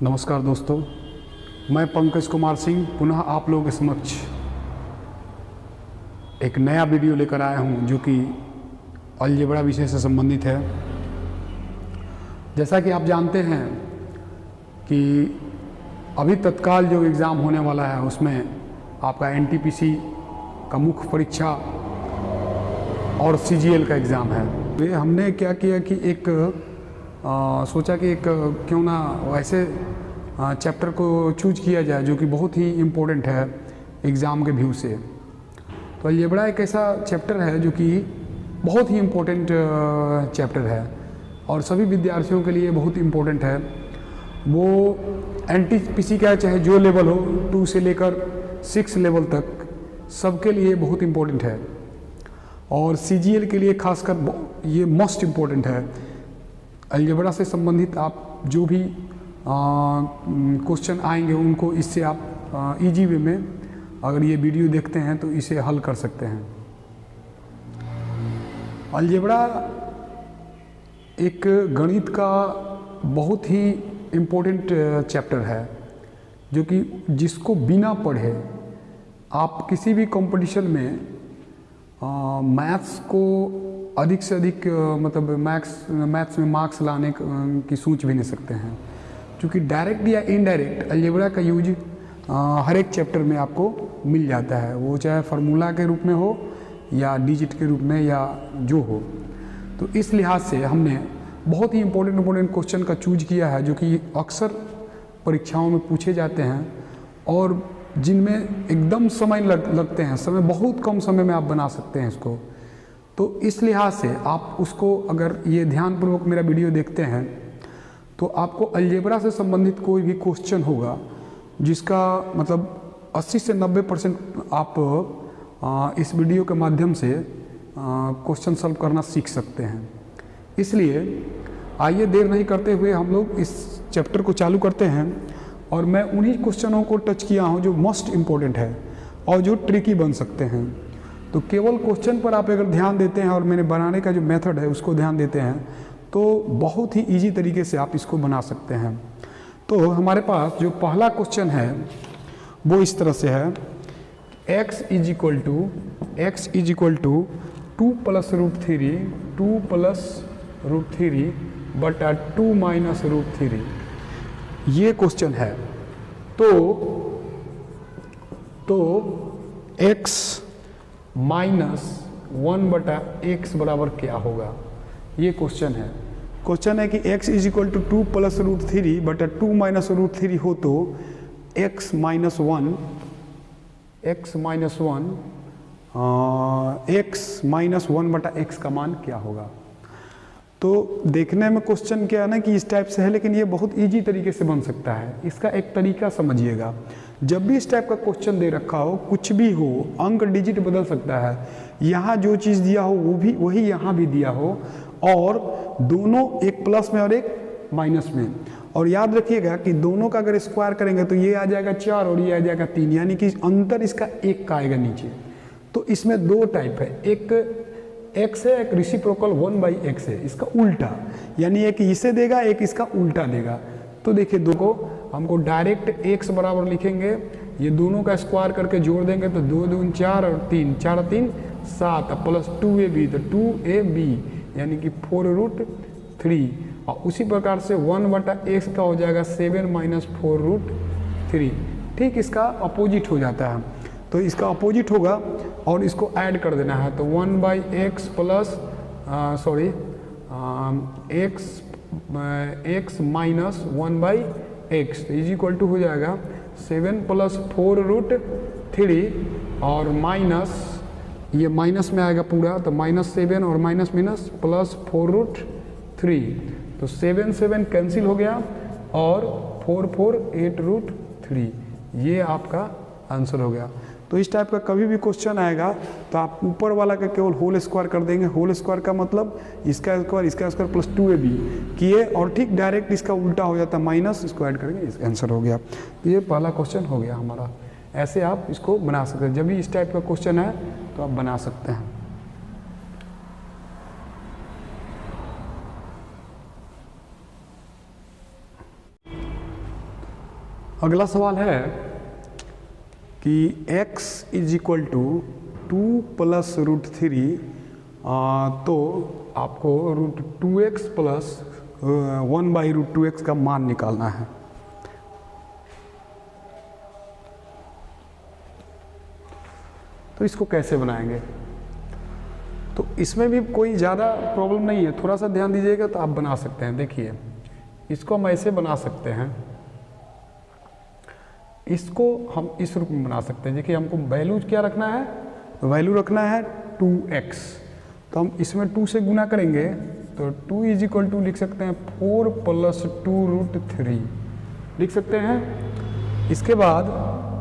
नमस्कार दोस्तों, मैं पंकज कुमार सिंह पुनः आप लोगों के समक्ष एक नया वीडियो लेकर आया हूं जो कि अलजेब्रा विषय से संबंधित है। जैसा कि आप जानते हैं कि अभी तत्काल जो एग्ज़ाम होने वाला है उसमें आपका एनटीपीसी का मुख्य परीक्षा और सीजीएल का एग्ज़ाम है। तो ये हमने क्या किया कि सोचा कि क्यों ना वैसे चैप्टर को चूज किया जाए जो कि बहुत ही इम्पोर्टेंट है एग्ज़ाम के व्यू से। तो अलजेब्रा एक ऐसा चैप्टर है जो कि बहुत ही इम्पोर्टेंट चैप्टर है और सभी विद्यार्थियों के लिए बहुत इम्पोर्टेंट है। वो एनटीपीसी का चाहे जो लेवल हो 2 से लेकर 6 लेवल तक सबके लिए बहुत इम्पोर्टेंट है और सीजीएल के लिए खासकर ये मोस्ट इम्पोर्टेंट है। अलजेब्रा से संबंधित आप जो भी क्वेश्चन आएंगे उनको इससे आप इजी वे में अगर ये वीडियो देखते हैं तो इसे हल कर सकते हैं। अलजेब्रा एक गणित का बहुत ही इम्पोर्टेंट चैप्टर है जो कि जिसको बिना पढ़े आप किसी भी कंपटीशन में मैथ्स को अधिक से अधिक मतलब मैथ्स में मार्क्स लाने की सोच भी नहीं सकते हैं, क्योंकि डायरेक्ट या इनडायरेक्ट अलजेब्रा का यूज हर एक चैप्टर में आपको मिल जाता है, वो चाहे फार्मूला के रूप में हो या डिजिट के रूप में या जो हो। तो इस लिहाज से हमने बहुत ही इम्पोर्टेंट क्वेश्चन का चूज किया है जो कि अक्सर परीक्षाओं में पूछे जाते हैं और जिनमें एकदम समय लगते हैं, समय बहुत कम समय में आप बना सकते हैं इसको। तो इस लिहाज से आप उसको अगर ये ध्यानपूर्वक मेरा वीडियो देखते हैं तो आपको अलजेब्रा से संबंधित कोई भी क्वेश्चन होगा जिसका मतलब 80 से 90% आप इस वीडियो के माध्यम से क्वेश्चन सॉल्व करना सीख सकते हैं। इसलिए आइए देर नहीं करते हुए हम लोग इस चैप्टर को चालू करते हैं और मैं उन्हीं क्वेश्चनों को टच किया हूँ जो मोस्ट इम्पोर्टेंट है और जो ट्रिकी बन सकते हैं। तो केवल क्वेश्चन पर आप अगर ध्यान देते हैं और मैंने बनाने का जो मेथड है उसको ध्यान देते हैं तो बहुत ही इजी तरीके से आप इसको बना सकते हैं। तो हमारे पास जो पहला क्वेश्चन है वो इस तरह से है, x is equal to 2 plus root 3 बटा 2 माइनस रूट 3, ये क्वेश्चन है। तो x माइनस 1 बटा x बराबर क्या होगा, ये क्वेश्चन है। क्वेश्चन है कि x is equal to 2 plus root 3 बटा 2 माइनस रूट 3 हो तो x माइनस 1 बटा x का मान क्या होगा। तो देखने में क्वेश्चन क्या है ना कि इस टाइप से है, लेकिन ये बहुत इजी तरीके से बन सकता है। इसका एक तरीका समझिएगा, जब भी इस टाइप का क्वेश्चन दे रखा हो, कुछ भी हो, अंक डिजिट बदल सकता है, यहाँ जो चीज़ दिया हो वो भी वही यहाँ भी दिया हो और दोनों एक प्लस में और एक माइनस में। और याद रखिएगा कि दोनों का अगर स्क्वायर करेंगे तो ये आ जाएगा 4 और ये आ जाएगा 3, यानी कि अंतर इसका 1 का आएगा नीचे। तो इसमें 2 टाइप है, एक x है, एक रेसिप्रोकल 1/x है, इसका उल्टा, यानी एक इसे देगा एक इसका उल्टा देगा। तो देखिए दो को हमको डायरेक्ट x बराबर लिखेंगे, ये दोनों का स्क्वायर करके जोड़ देंगे तो 2 दूनी 4 और 3 4 3 7 प्लस 2ab तो 2ab यानी कि 4 रूट 3, और उसी प्रकार से 1 बटा x का हो जाएगा 7 माइनस 4 रूट 3। ठीक इसका अपोजिट हो जाता है, तो इसका अपोजिट होगा और इसको ऐड कर देना है। तो 1/x plus x minus 1/x is equal to हो जाएगा 7 प्लस 4 रूट 3 और माइनस ये माइनस में आएगा पूरा, तो -7 और माइनस प्लस 4 रूट 3, तो 7 कैंसिल हो गया और 4 8 रूट 3, ये आपका आंसर हो गया। तो इस टाइप का कभी भी क्वेश्चन आएगा तो आप ऊपर वाला का केवल होल स्क्वायर कर देंगे। होल स्क्वायर का मतलब इसका स्क्वायर प्लस 2ab किए और ठीक डायरेक्ट इसका उल्टा हो जाता है, माइनस इसको ऐड करेंगे, इसका आंसर हो गया। तो ये पहला क्वेश्चन हो गया हमारा। ऐसे आप इसको बना सकते हैं, जब भी इस टाइप का क्वेश्चन है तो आप बना सकते हैं। अगला सवाल है कि x is equal to 2 plus root 3, तो आपको root 2x plus 1 by root 2x का मान निकालना है। तो इसको कैसे बनाएंगे? तो इसमें भी कोई ज़्यादा प्रॉब्लम नहीं है, थोड़ा सा ध्यान दीजिएगा तो आप बना सकते हैं। देखिए इसको हम ऐसे बना सकते हैं, इसको हम इस रूप में बना सकते हैं। देखिए हमको वैल्यू क्या रखना है, वैल्यू रखना है 2x, तो हम इसमें 2 से गुना करेंगे तो 2 इज इक्वल टू लिख सकते हैं 4 प्लस 2 रूट 3 लिख सकते हैं। इसके बाद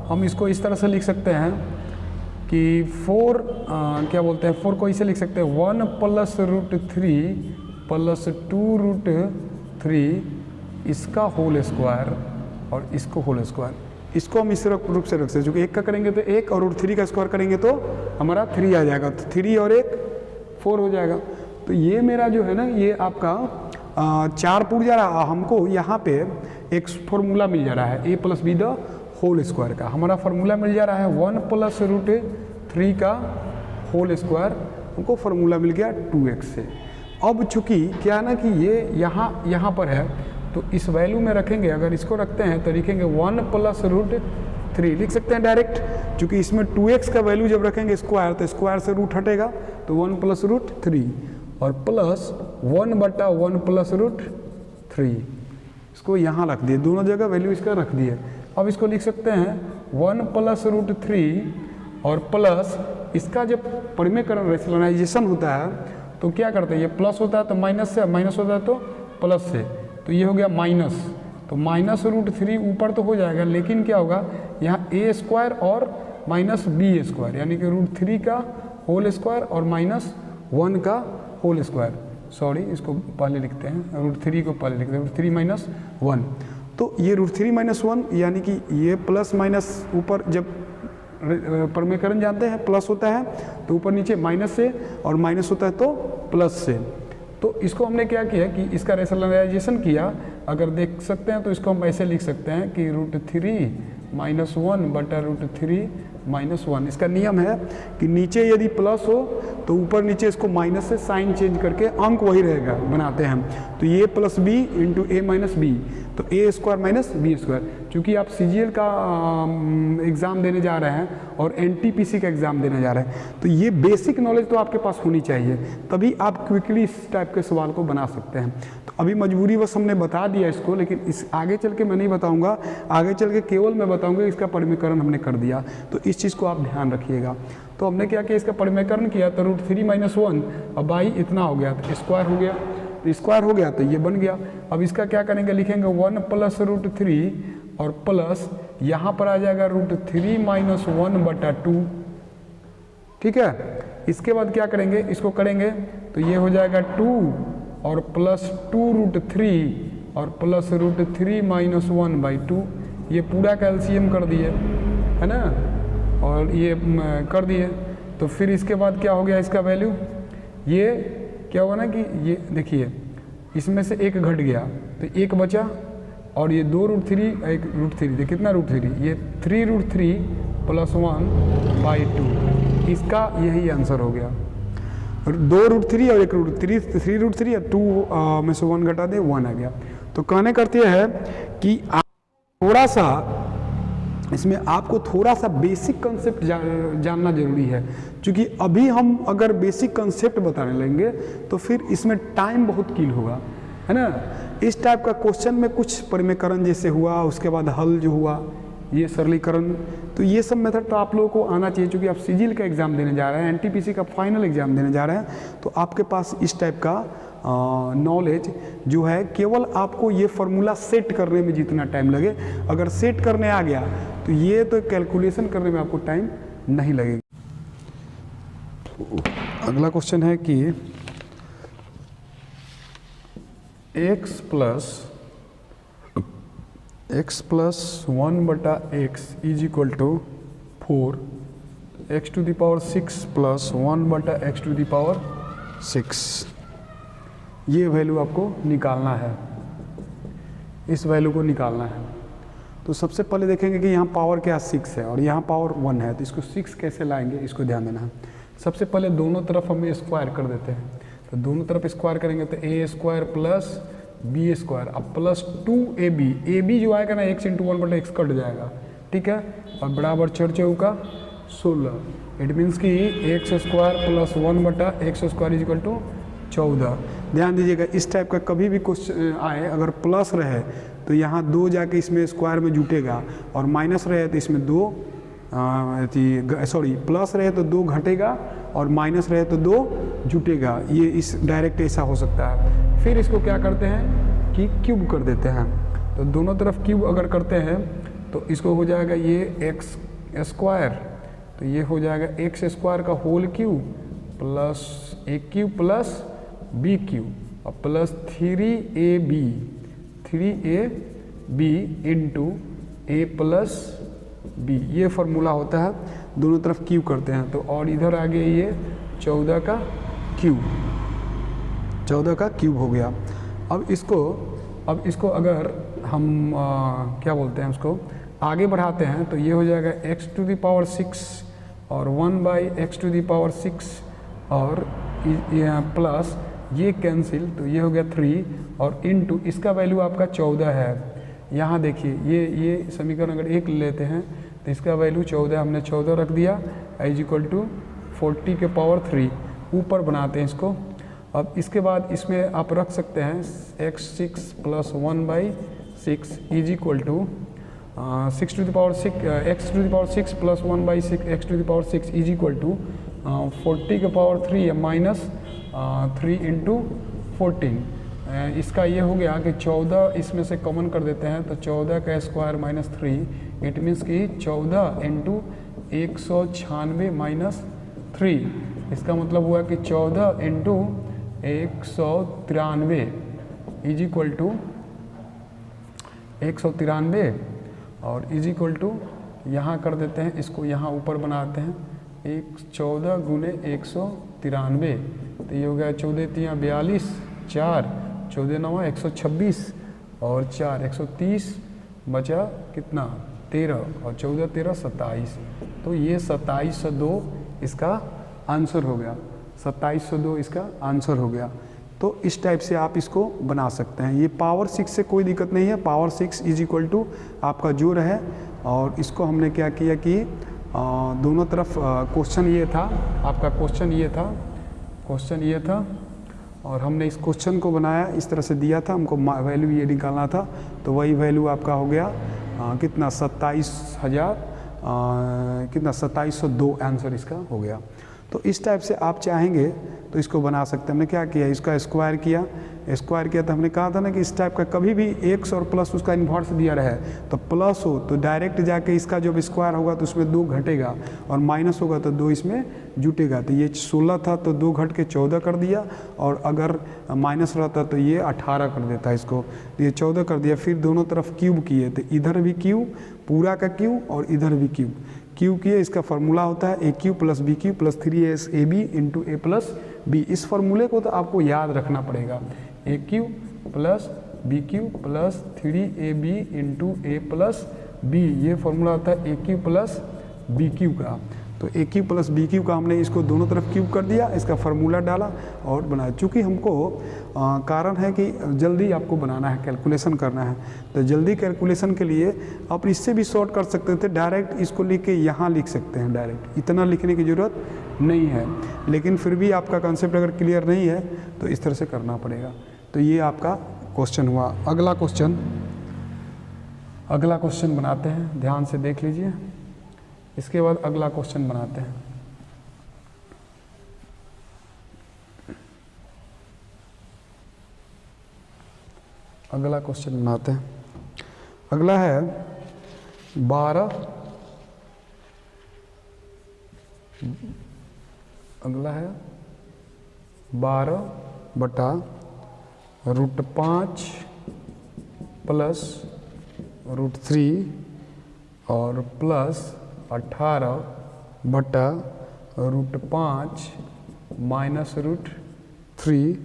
हम इसको इस तरह से लिख सकते हैं कि 4 क्या बोलते हैं, 4 को इसे लिख सकते हैं 1 प्लस रूट 3 प्लस 2 रूट 3 इसका होल स्क्वायर और इसको होल स्क्वायर। इसको हम इस रूप से रख सकते हैं, क्योंकि 1 का करेंगे तो 1 और रूट 3 का स्क्वायर करेंगे तो हमारा 3 आ जाएगा, तो 3 और 1 4 हो जाएगा। तो ये मेरा जो है ना, ये आपका 4 पुट जा रहा है। हमको यहाँ पे एक फॉर्मूला मिल जा रहा है a plus b the whole square का। हमारा फार्मूला मिल जा रहा है 1 प्लस रूट 3 का होल स्क्वायर, हमको फार्मूला मिल गया 2x से। अब चूंकि क्या है ना कि ये यहाँ पर है, तो इस वैल्यू में रखेंगे, अगर इसको रखते हैं तो लिखेंगे 1 प्लस रूट 3 लिख सकते हैं डायरेक्ट, क्योंकि इसमें 2x का वैल्यू जब रखेंगे स्क्वायर तो स्क्वायर से रूट हटेगा, तो 1 प्लस रूट 3 और प्लस 1 बटा 1 प्लस रूट 3, इसको यहाँ रख दिए, दोनों जगह वैल्यू इसका रख दिए। अब इसको लिख सकते हैं 1 प्लस रूट 3 और प्लस इसका जब परिमेयकरण रेशनलाइजेशन होता है तो क्या करते हैं, ये प्लस होता है तो माइनस से, माइनस होता है तो प्लस से, तो ये हो गया माइनस, तो माइनस रूट 3 ऊपर तो हो जाएगा, लेकिन क्या होगा यहाँ a स्क्वायर और माइनस बी स्क्वायर, यानी कि रूट 3 का होल स्क्वायर और माइनस 1 का होल स्क्वायर। सॉरी, इसको पहले लिखते हैं, रूट 3 को पहले लिखते हैं, रूट 3 माइनस 1। तो ये रूट 3 माइनस 1 यानी कि ये प्लस माइनस ऊपर, जब परिमेयकरण जानते हैं प्लस होता है तो ऊपर नीचे माइनस से, और माइनस होता है तो प्लस से। तो इसको हमने क्या किया कि इसका रेशनलाइजेशन किया, अगर देख सकते हैं तो इसको हम ऐसे लिख सकते हैं कि रूट 3 माइनस 1 बटा रूट 3 माइनस 1। इसका नियम है कि नीचे यदि प्लस हो तो ऊपर नीचे इसको माइनस से साइन चेंज करके अंक वही रहेगा, बनाते हैं। तो ये प्लस बी इंटू ए माइनस बी, तो A square minus B square. चूँकि आप CGL का एग्ज़ाम देने जा रहे हैं और NTPC का एग्ज़ाम देने जा रहे हैं, तो ये बेसिक नॉलेज तो आपके पास होनी चाहिए, तभी आप क्विकली इस टाइप के सवाल को बना सकते हैं। तो अभी मजबूरी बस हमने बता दिया इसको, लेकिन इस आगे चल के मैं नहीं बताऊंगा, आगे चल के केवल मैं बताऊंगा इसका परिमेयकरण हमने कर दिया, तो इस चीज़ को आप ध्यान रखिएगा। तो हमने क्या किया, इसका परिमेयकरण किया तो रूट 3 माइनस 1 और बाई इतना हो गया, तो स्क्वायर हो गया, तो स्क्वायर हो गया तो ये बन गया। अब इसका क्या करेंगे, लिखेंगे 1 प्लस रूट 3 और प्लस यहाँ पर आ जाएगा रूट 3 माइनस 1 बटा 2, ठीक है। इसके बाद क्या करेंगे, इसको करेंगे तो ये हो जाएगा 2 और प्लस 2 रूट 3 और प्लस रूट 3 माइनस 1 बाई 2, ये पूरा का LCM कर दिए, है ना, और ये कर दिए। तो फिर इसके बाद क्या हो गया, इसका वैल्यू ये क्या होगा ना कि ये देखिए इसमें से एक घट गया तो एक बचा, और ये 2 रूट 3 एक रूट 3, देखिए कितना रूट 3, ये 3 रूट 3 प्लस 1 बाई 2, इसका यही आंसर हो गया। 2 रूट 3 और एक रूट 3 रूट 3 और 2 में से 1 घटा दे 1 आ गया। तो कहने करते हैं कि आप थोड़ा सा इसमें आपको थोड़ा सा बेसिक कंसेप्ट जानना जरूरी है, क्योंकि अभी हम अगर बेसिक कंसेप्ट बताने लेंगे तो फिर इसमें टाइम बहुत किल होगा, है ना। इस टाइप का क्वेश्चन में कुछ परिमेयकरण जैसे हुआ, उसके बाद हल जो हुआ, ये सरलीकरण, तो ये सब मेथड तो आप लोगों को आना चाहिए, क्योंकि आप CGL का एग्ज़ाम देने जा रहे हैं, NTPC का फाइनल एग्ज़ाम देने जा रहे हैं, तो आपके पास इस टाइप का नॉलेज जो है, केवल आपको ये फार्मूला सेट करने में जितना टाइम लगे, अगर सेट करने आ गया तो ये तो कैलकुलेशन करने में आपको टाइम नहीं लगेगा। अगला क्वेश्चन है कि x प्लस 1 बटा x is equal to 4, x to the power 6 plus 1 बटा x टू द पावर 6, ये वैल्यू आपको निकालना है, इस वैल्यू को निकालना है। तो सबसे पहले देखेंगे कि यहाँ पावर क्या 6 है और यहाँ पावर 1 है, तो इसको 6 कैसे लाएंगे इसको ध्यान देना है। सबसे पहले दोनों तरफ हम स्क्वायर कर देते हैं, तो दोनों तरफ स्क्वायर करेंगे तो A square plus B square, अब प्लस 2ab, ab जो आएगा ना x इंटू 1/x कट जाएगा, ठीक है, और बराबर 4 चौका 16, इट मीन्स कि x square plus 1/x square is equal to 14। ध्यान दीजिएगा इस टाइप का कभी भी क्वेश्चन आए अगर प्लस रहे तो यहाँ 2 जाके इसमें स्क्वायर में जुटेगा, और माइनस रहे तो इसमें 2 प्लस रहे तो 2 घटेगा और माइनस रहे तो 2 जुटेगा। ये इस डायरेक्ट ऐसा हो सकता है। फिर इसको क्या करते हैं कि क्यूब कर देते हैं, तो दोनों तरफ क्यूब अगर करते हैं तो इसको हो जाएगा ये एक्स स्क्वायर, तो ये हो जाएगा एक्स स्क्वायर का होल क्यूब प्लस ए क्यूब प्लस बी क्यूब और plus 3ab into A plus B, ये फार्मूला होता है। दोनों तरफ क्यूब करते हैं तो, और इधर आ गया ये 14 का क्यूब हो गया। अब इसको अगर हम क्या बोलते हैं उसको आगे बढ़ाते हैं तो ये हो जाएगा x⁶ और 1/x⁶ और प्लस ये कैंसिल, तो ये हो गया 3 और इनटू इसका वैल्यू आपका 14 है। यहाँ देखिए ये समीकरण अगर 1 लेते हैं तो इसका वैल्यू 14, हमने 14 रख दिया इक्वल टू 40 के पावर 3, ऊपर बनाते हैं इसको। अब इसके बाद इसमें आप रख सकते हैं x6 plus 1/6 is equal to 6⁶ x⁶ plus 1/6 x⁶ is equal to 40 के पावर 3 माइनस 3 इंटू 14। इसका ये हो गया कि 14 इसमें से कॉमन कर देते हैं तो 14 का स्क्वायर माइनस 3, इट मीन्स कि 14 इंटू 196 माइनस 3, इसका मतलब हुआ कि 14 इंटू 193 इज इक्वल टू 193 और इज इक्वल टू यहाँ कर देते हैं, इसको यहाँ ऊपर बनाते हैं 14 गुने 193, तो ये हो गया 14 × 42 4, 14 × 9 126 और 4 130 बचा कितना 13 और 14 13 27, तो ये 2702 इसका आंसर हो गया, 2702 इसका आंसर हो गया। तो इस टाइप से आप इसको बना सकते हैं। ये पावर 6 से कोई दिक्कत नहीं है, पावर 6 इज इक्वल टू आपका जोड़ है। और इसको हमने क्या किया कि दोनों तरफ क्वेश्चन ये था, आपका क्वेश्चन ये था और हमने इस क्वेश्चन को बनाया, इस तरह से दिया था, हमको वैल्यू ये निकालना था, तो वही वैल्यू आपका हो गया कितना 2702 आंसर इसका हो गया। तो इस टाइप से आप चाहेंगे तो इसको बना सकते हैं। हमने क्या किया, इसका स्क्वायर किया तो हमने कहा था ना कि इस टाइप का कभी भी एक्स और प्लस उसका इन्वर्स दिया रहे तो प्लस हो तो डायरेक्ट जाके इसका जब स्क्वायर होगा तो उसमें 2 घटेगा और माइनस होगा तो 2 इसमें जुटेगा। तो ये 16 था तो 2 घट के 14 कर दिया, और अगर माइनस रहता तो ये 18 कर देता इसको, ये 14 कर दिया। फिर दोनों तरफ क्यूब किए तो इधर भी क्यूब, पूरा का क्यूब और इधर भी क्यूब किए। इसका फार्मूला होता है a³ plus b³ plus 3ab into a plus b। इस फार्मूले को तो आपको याद रखना पड़ेगा, a³ plus b³ plus 3ab into a plus b, ये फार्मूला होता है a³ प्लस b³ का। तो a³ प्लस b³ का हमने इसको दोनों तरफ क्यूब कर दिया, इसका फार्मूला डाला और बनाया। चूँकि हमको कारण है कि जल्दी आपको बनाना है, कैलकुलेशन करना है, तो जल्दी कैलकुलेशन के लिए आप इससे भी शॉर्ट कर सकते थे, डायरेक्ट इसको लिख के यहाँ लिख सकते हैं डायरेक्ट, इतना लिखने की ज़रूरत नहीं है। लेकिन फिर भी आपका कॉन्सेप्ट अगर क्लियर नहीं है तो इस तरह से करना पड़ेगा। तो ये आपका क्वेश्चन हुआ। अगला क्वेश्चन बनाते हैं, ध्यान से देख लीजिए। इसके बाद अगला क्वेश्चन बनाते हैं। अगला है 12 बटा √5 प्लस √3 और प्लस 18 बटा √5 माइनस √3,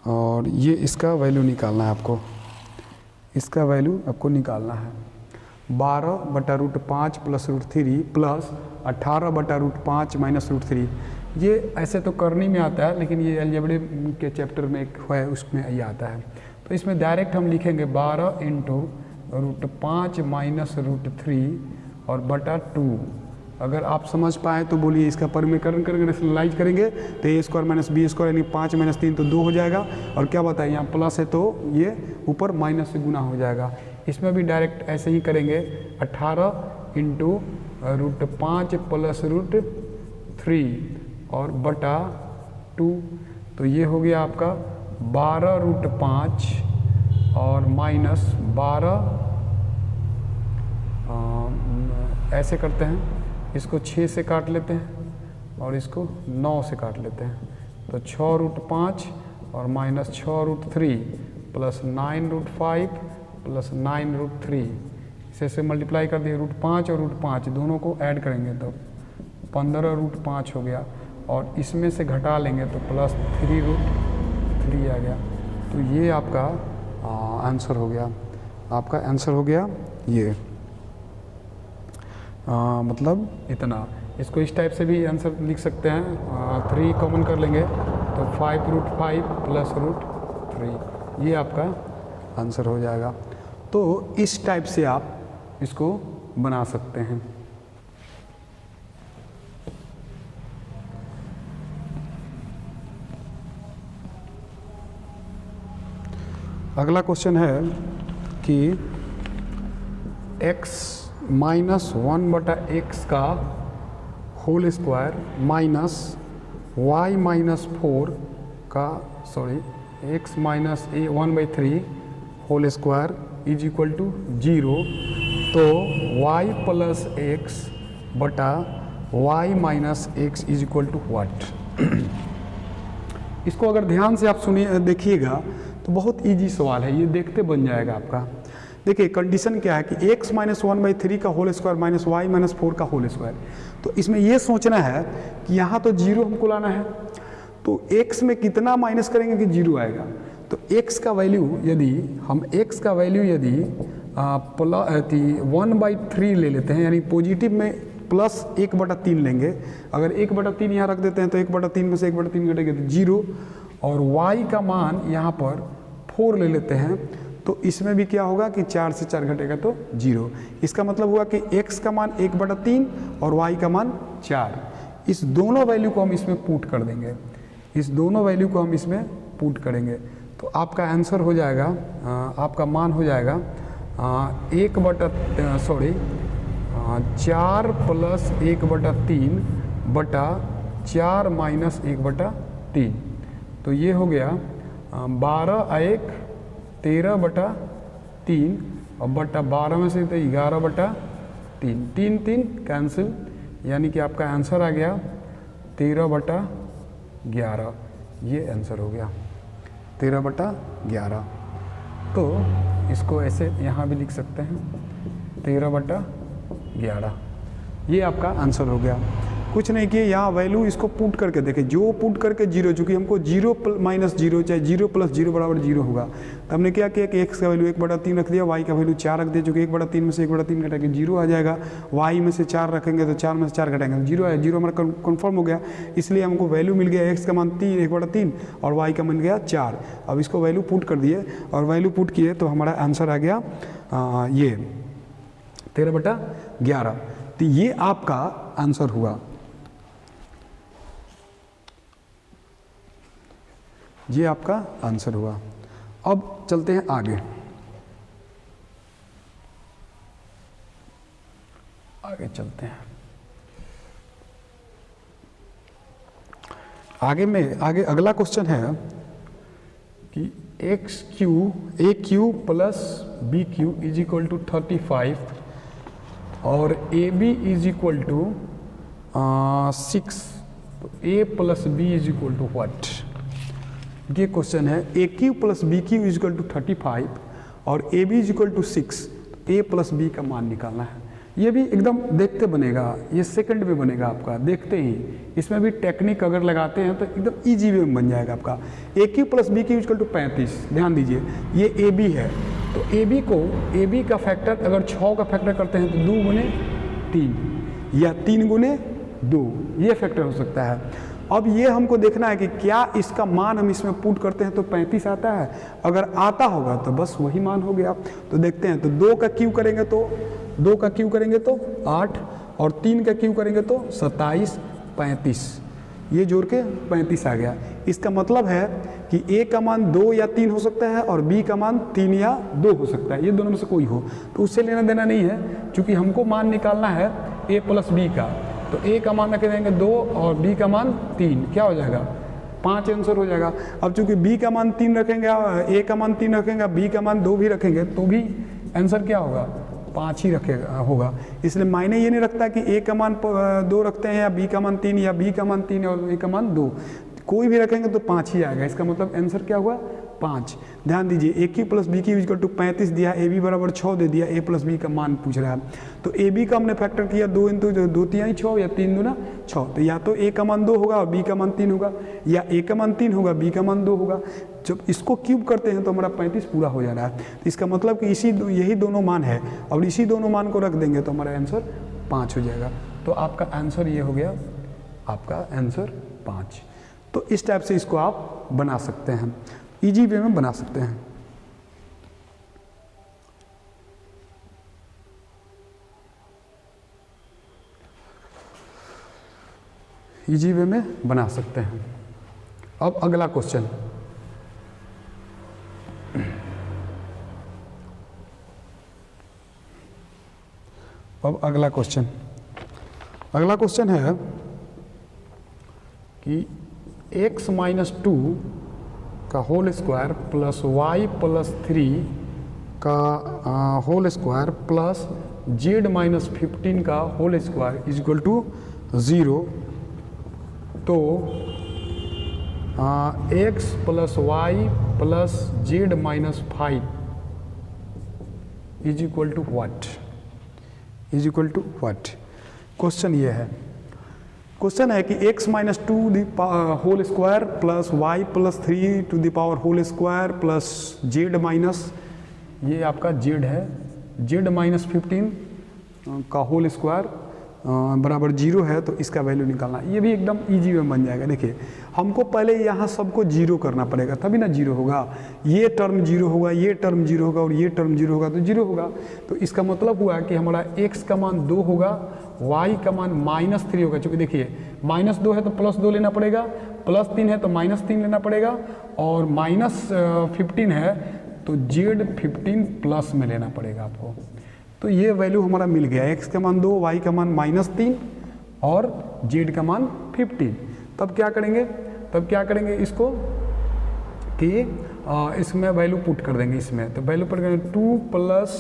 और ये इसका वैल्यू निकालना है आपको, इसका वैल्यू आपको निकालना है। 12/√5 प्लस √3 प्लस 18/√5 माइनस √3। ये ऐसे तो करनी में आता है, लेकिन ये अलजेब्रे के चैप्टर में एक है उसमें ये आता है। तो इसमें डायरेक्ट हम लिखेंगे 12 × √5 माइनस √3 और बटा 2। अगर आप समझ पाए तो बोलिए, इसका परिमेयकरण करेंगे, रैशनलाइज करेंगे तो a² माइनस b² यानी 5 माइनस 3 तो 2 हो जाएगा। और क्या बताए, यहाँ प्लस है तो ये ऊपर माइनस से गुना हो जाएगा। इसमें भी डायरेक्ट ऐसे ही करेंगे, 18 × √5 प्लस √3 और बटा 2। तो ये हो गया आपका 12√5 और माइनस 12, ऐसे करते हैं, इसको 6 से काट लेते हैं और इसको 9 से काट लेते हैं। तो 6√5 और माइनस 6√3 प्लस 9√5 प्लस 9√3, इसे मल्टीप्लाई कर दिए। √5 और √5 दोनों को ऐड करेंगे तो 15√5 हो गया, और इसमें से घटा लेंगे तो प्लस 3√3 आ गया। तो ये आपका आंसर हो गया, आपका आंसर हो गया ये। मतलब इतना। इसको इस टाइप से भी आंसर लिख सकते हैं, 3 कॉमन कर लेंगे तो 5√5 प्लस √3, ये आपका आंसर हो जाएगा। तो इस टाइप से आप इसको बना सकते हैं। अगला क्वेश्चन है कि x माइनस 1/x का whole square minus y minus 4 का x minus 1/3 whole square is equal to 0। तो y प्लस x बटा y minus x is equal to what. इसको अगर ध्यान से आप सुनिए देखिएगा तो बहुत इजी सवाल है, ये देखते बन जाएगा आपका। देखिए कंडीशन क्या है कि x माइनस 1/3 का whole square minus y minus 4 का होल स्क्वायर। तो इसमें ये सोचना है कि यहाँ तो 0 हमको लाना है, तो x में कितना माइनस करेंगे कि 0 आएगा। तो x का वैल्यू यदि हम 1/3 ले लेते हैं, यानी पॉजिटिव में प्लस 1/3 लेंगे। अगर 1/3 यहाँ रख देते हैं तो 1/3 में से 1/3 घटेगा तो 0, और y का मान यहाँ पर 4 ले लेते हैं तो इसमें भी क्या होगा कि 4 से 4 घटेगा तो 0। इसका मतलब हुआ कि x का मान 1/3 और y का मान 4। इस दोनों वैल्यू को हम इसमें पुट कर देंगे, इस दोनों वैल्यू को हम इसमें पुट करेंगे तो आपका आंसर हो जाएगा, आपका मान हो जाएगा 4 प्लस 1/3 बटा 4 माइनस 1/3। तो ये हो गया 12 13/3 और बटा 12 में से तो 11/3, 3 कैंसिल, यानी कि आपका आंसर आ गया 13/11। ये आंसर हो गया 13/11। तो इसको ऐसे यहाँ भी लिख सकते हैं 13/11। ये आपका आंसर हो गया। कुछ नहीं किए, यहाँ वैल्यू इसको पुट करके देखें, जो पुट करके 0, चूँकि हमको 0 माइनस 0 चाहे 0 प्लस 0 बराबर 0 होगा, तो हमने क्या किया कि x का वैल्यू 1/3 रख दिया, y का वैल्यू 4 रख दिया। चूँकि 1/3 में से 1/3 घटाएंगे 0 आ जाएगा, y में से 4 रखेंगे तो 4 में से 4 घटाएंगे 0 आया, 0 हमारा कन्फर्म हो गया। इसलिए हमको वैल्यू मिल गया x का मान 1/3 और y का मिल गया 4। अब इसको वैल्यू पुट कर दिए और वैल्यू पुट किए तो हमारा आंसर आ गया ये 13/11। तो ये आपका आंसर हुआ। ये आपका आंसर हुआ। अब चलते हैं आगे। आगे चलते हैं। आगे अगला क्वेश्चन है कि A cube plus B cube is equal to 35 और A B is equal to 6। तो A plus B is equal to what. ये क्वेश्चन है A cube plus B cube is equal to 35 और A B is equal to 6। A plus B का मान निकालना है। ये भी एकदम देखते बनेगा, ये सेकंड में बनेगा आपका, देखते ही। इसमें भी टेक्निक अगर लगाते हैं तो एकदम इजी वे में बन जाएगा आपका। A cube plus B cube is equal to 35। ध्यान दीजिए, ये ए बी है तो ए बी का फैक्टर अगर 6 का फैक्टर करते हैं तो 2 गुने 3 या 3 गुने 2, ये फैक्टर हो सकता है। अब ये हमको देखना है कि क्या इसका मान हम इसमें पुट करते हैं तो 35 आता है, अगर आता होगा तो बस वही मान हो गया। तो देखते हैं, तो 2 का क्यू करेंगे तो 2 का क्यू करेंगे तो 8 और 3 का क्यू करेंगे तो 27, 35, ये जोड़ के 35 आ गया। इसका मतलब है कि ए का मान 2 या 3 हो सकता है और बी का मान 3 या 2 हो सकता है, ये दोनों में से कोई हो, तो उससे लेना देना नहीं है, क्योंकि हमको मान निकालना है ए प्लस बी का। तो ए का मान रख देंगे 2 और बी का मान 3, क्या हो जाएगा 5 आंसर हो जाएगा। अब चूंकि बी का मान 3 रखेंगे, ए का मान 3 रखेंगे, बी का मान 2 भी रखेंगे तो भी आंसर क्या होगा 5 ही रखेगा होगा। इसलिए मायने ये नहीं रखता कि ए का मान 2 रखते हैं या बी का मान 3 या बी का मान 3 और ए का मान 2, कोई भी रखेंगे तो 5 ही आएगा। इसका मतलब आंसर क्या हुआ 5। ध्यान दीजिए, A cube plus B cube equal to 35 दिया, ए बी बराबर 6 दे दिया, ए प्लस बी का मान पूछ रहा है। तो ए बी का हमने फैक्टर किया 2 इंटू 2 3 6 या 3 दूना 6, तो या तो ए का मान 2 होगा और बी का मान 3 होगा, या ए का मान 3 होगा, बी का मान 2 होगा। जब इसको क्यूब करते हैं तो हमारा 35 पूरा हो जा रहा है। तो इसका मतलब कि यही दोनों मान है और इसी दोनों मान को रख देंगे तो हमारा आंसर 5 हो जाएगा। तो आपका आंसर ये हो गया, आपका आंसर 5। तो इस टाइप से इसको आप बना सकते हैं, इजी वे में बना सकते हैं। इजी वे में बना सकते हैं। अब अगला क्वेश्चन, अगला क्वेश्चन है कि x माइनस 2 का whole square plus y plus 3 का whole square plus z minus 15 का whole square is equal to 0। तो x plus y plus z minus 5 is equal to what, is equal to what. Question ये है, question है कि x minus 2 whole square plus y plus 3 to the power whole square plus z minus, ये आपका z है, z minus 15 का whole square बराबर 0 है, तो इसका वैल्यू निकालना। ये भी एकदम इजी में बन जाएगा। देखिए, हमको पहले यहाँ सबको 0 करना पड़ेगा, तभी ना 0 होगा। ये टर्म 0 होगा, ये टर्म 0 होगा और ये टर्म 0 होगा तो 0 होगा। तो इसका मतलब हुआ कि हमारा x का मान 2 होगा, y का मान माइनस 3 होगा। चूँकि देखिए माइनस 2 है तो प्लस 2 लेना पड़ेगा, प्लस 3 है तो माइनस 3 लेना पड़ेगा, और माइनस 15 है तो z 15 प्लस में लेना पड़ेगा आपको। तो ये वैल्यू हमारा मिल गया, x का मान 2, y का मान माइनस 3 और z का मान 15। तब क्या करेंगे इसको कि इसमें वैल्यू पुट कर देंगे इसमें। तो वैल्यू पुट करेंगे 2 प्लस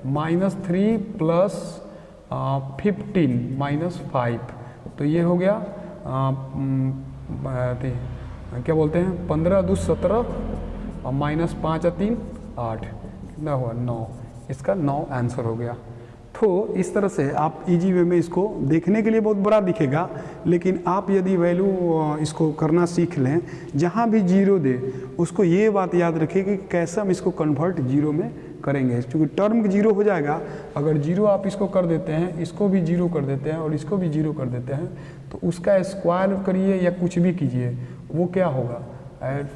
माइनस 3 प्लस 15 माइनस 5, तो ये हो गया क्या बोलते हैं 15 2 17 और माइनस 5 और 3 8, कितना हुआ 9। इसका 9 आंसर हो गया। तो इस तरह से आप इजी वे में इसको देखने के लिए बहुत बड़ा दिखेगा, लेकिन आप यदि वैल्यू इसको करना सीख लें, जहाँ भी 0 दे उसको ये बात याद रखिए कि कैसे हम इसको कन्वर्ट 0 में करेंगे। क्योंकि टर्म 0 हो जाएगा, अगर 0 आप इसको कर देते हैं, इसको भी 0 कर देते हैं और इसको भी 0 कर देते हैं, तो उसका स्क्वायर करिए या कुछ भी कीजिए, वो क्या होगा,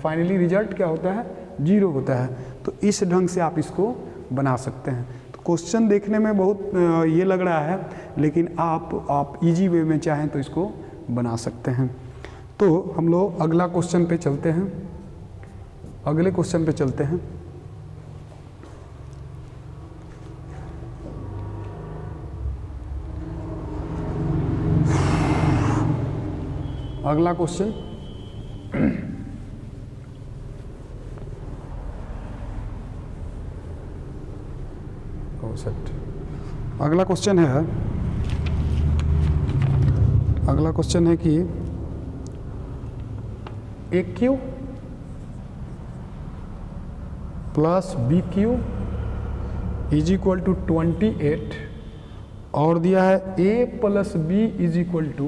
फाइनली रिजल्ट क्या होता है 0 होता है। तो इस ढंग से आप इसको बना सकते हैं। तो क्वेश्चन देखने में बहुत ये लग रहा है, लेकिन आप इजी वे में चाहें तो इसको बना सकते हैं। तो हम लोग अगला क्वेश्चन पे चलते हैं, अगले क्वेश्चन पे चलते हैं। अगला क्वेश्चन अगला क्वेश्चन है कि A cube plus B cube is equal to 28 और दिया है A plus B is equal to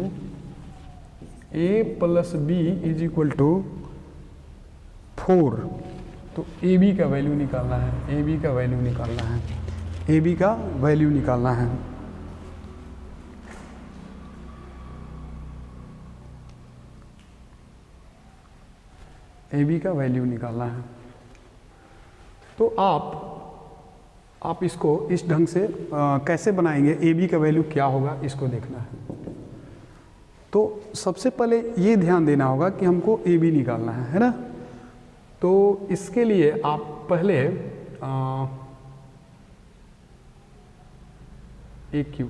4। तो ए बी का वैल्यू निकालना है, ए बी का वैल्यू निकालना है, ए बी का वैल्यू निकालना है। ए बी का वैल्यू निकालना है। तो आप इसको इस ढंग से कैसे बनाएंगे, ए बी का वैल्यू क्या होगा इसको देखना है। तो सबसे पहले ये ध्यान देना होगा कि हमको ए बी निकालना है ना। तो इसके लिए आप पहले ए क्यू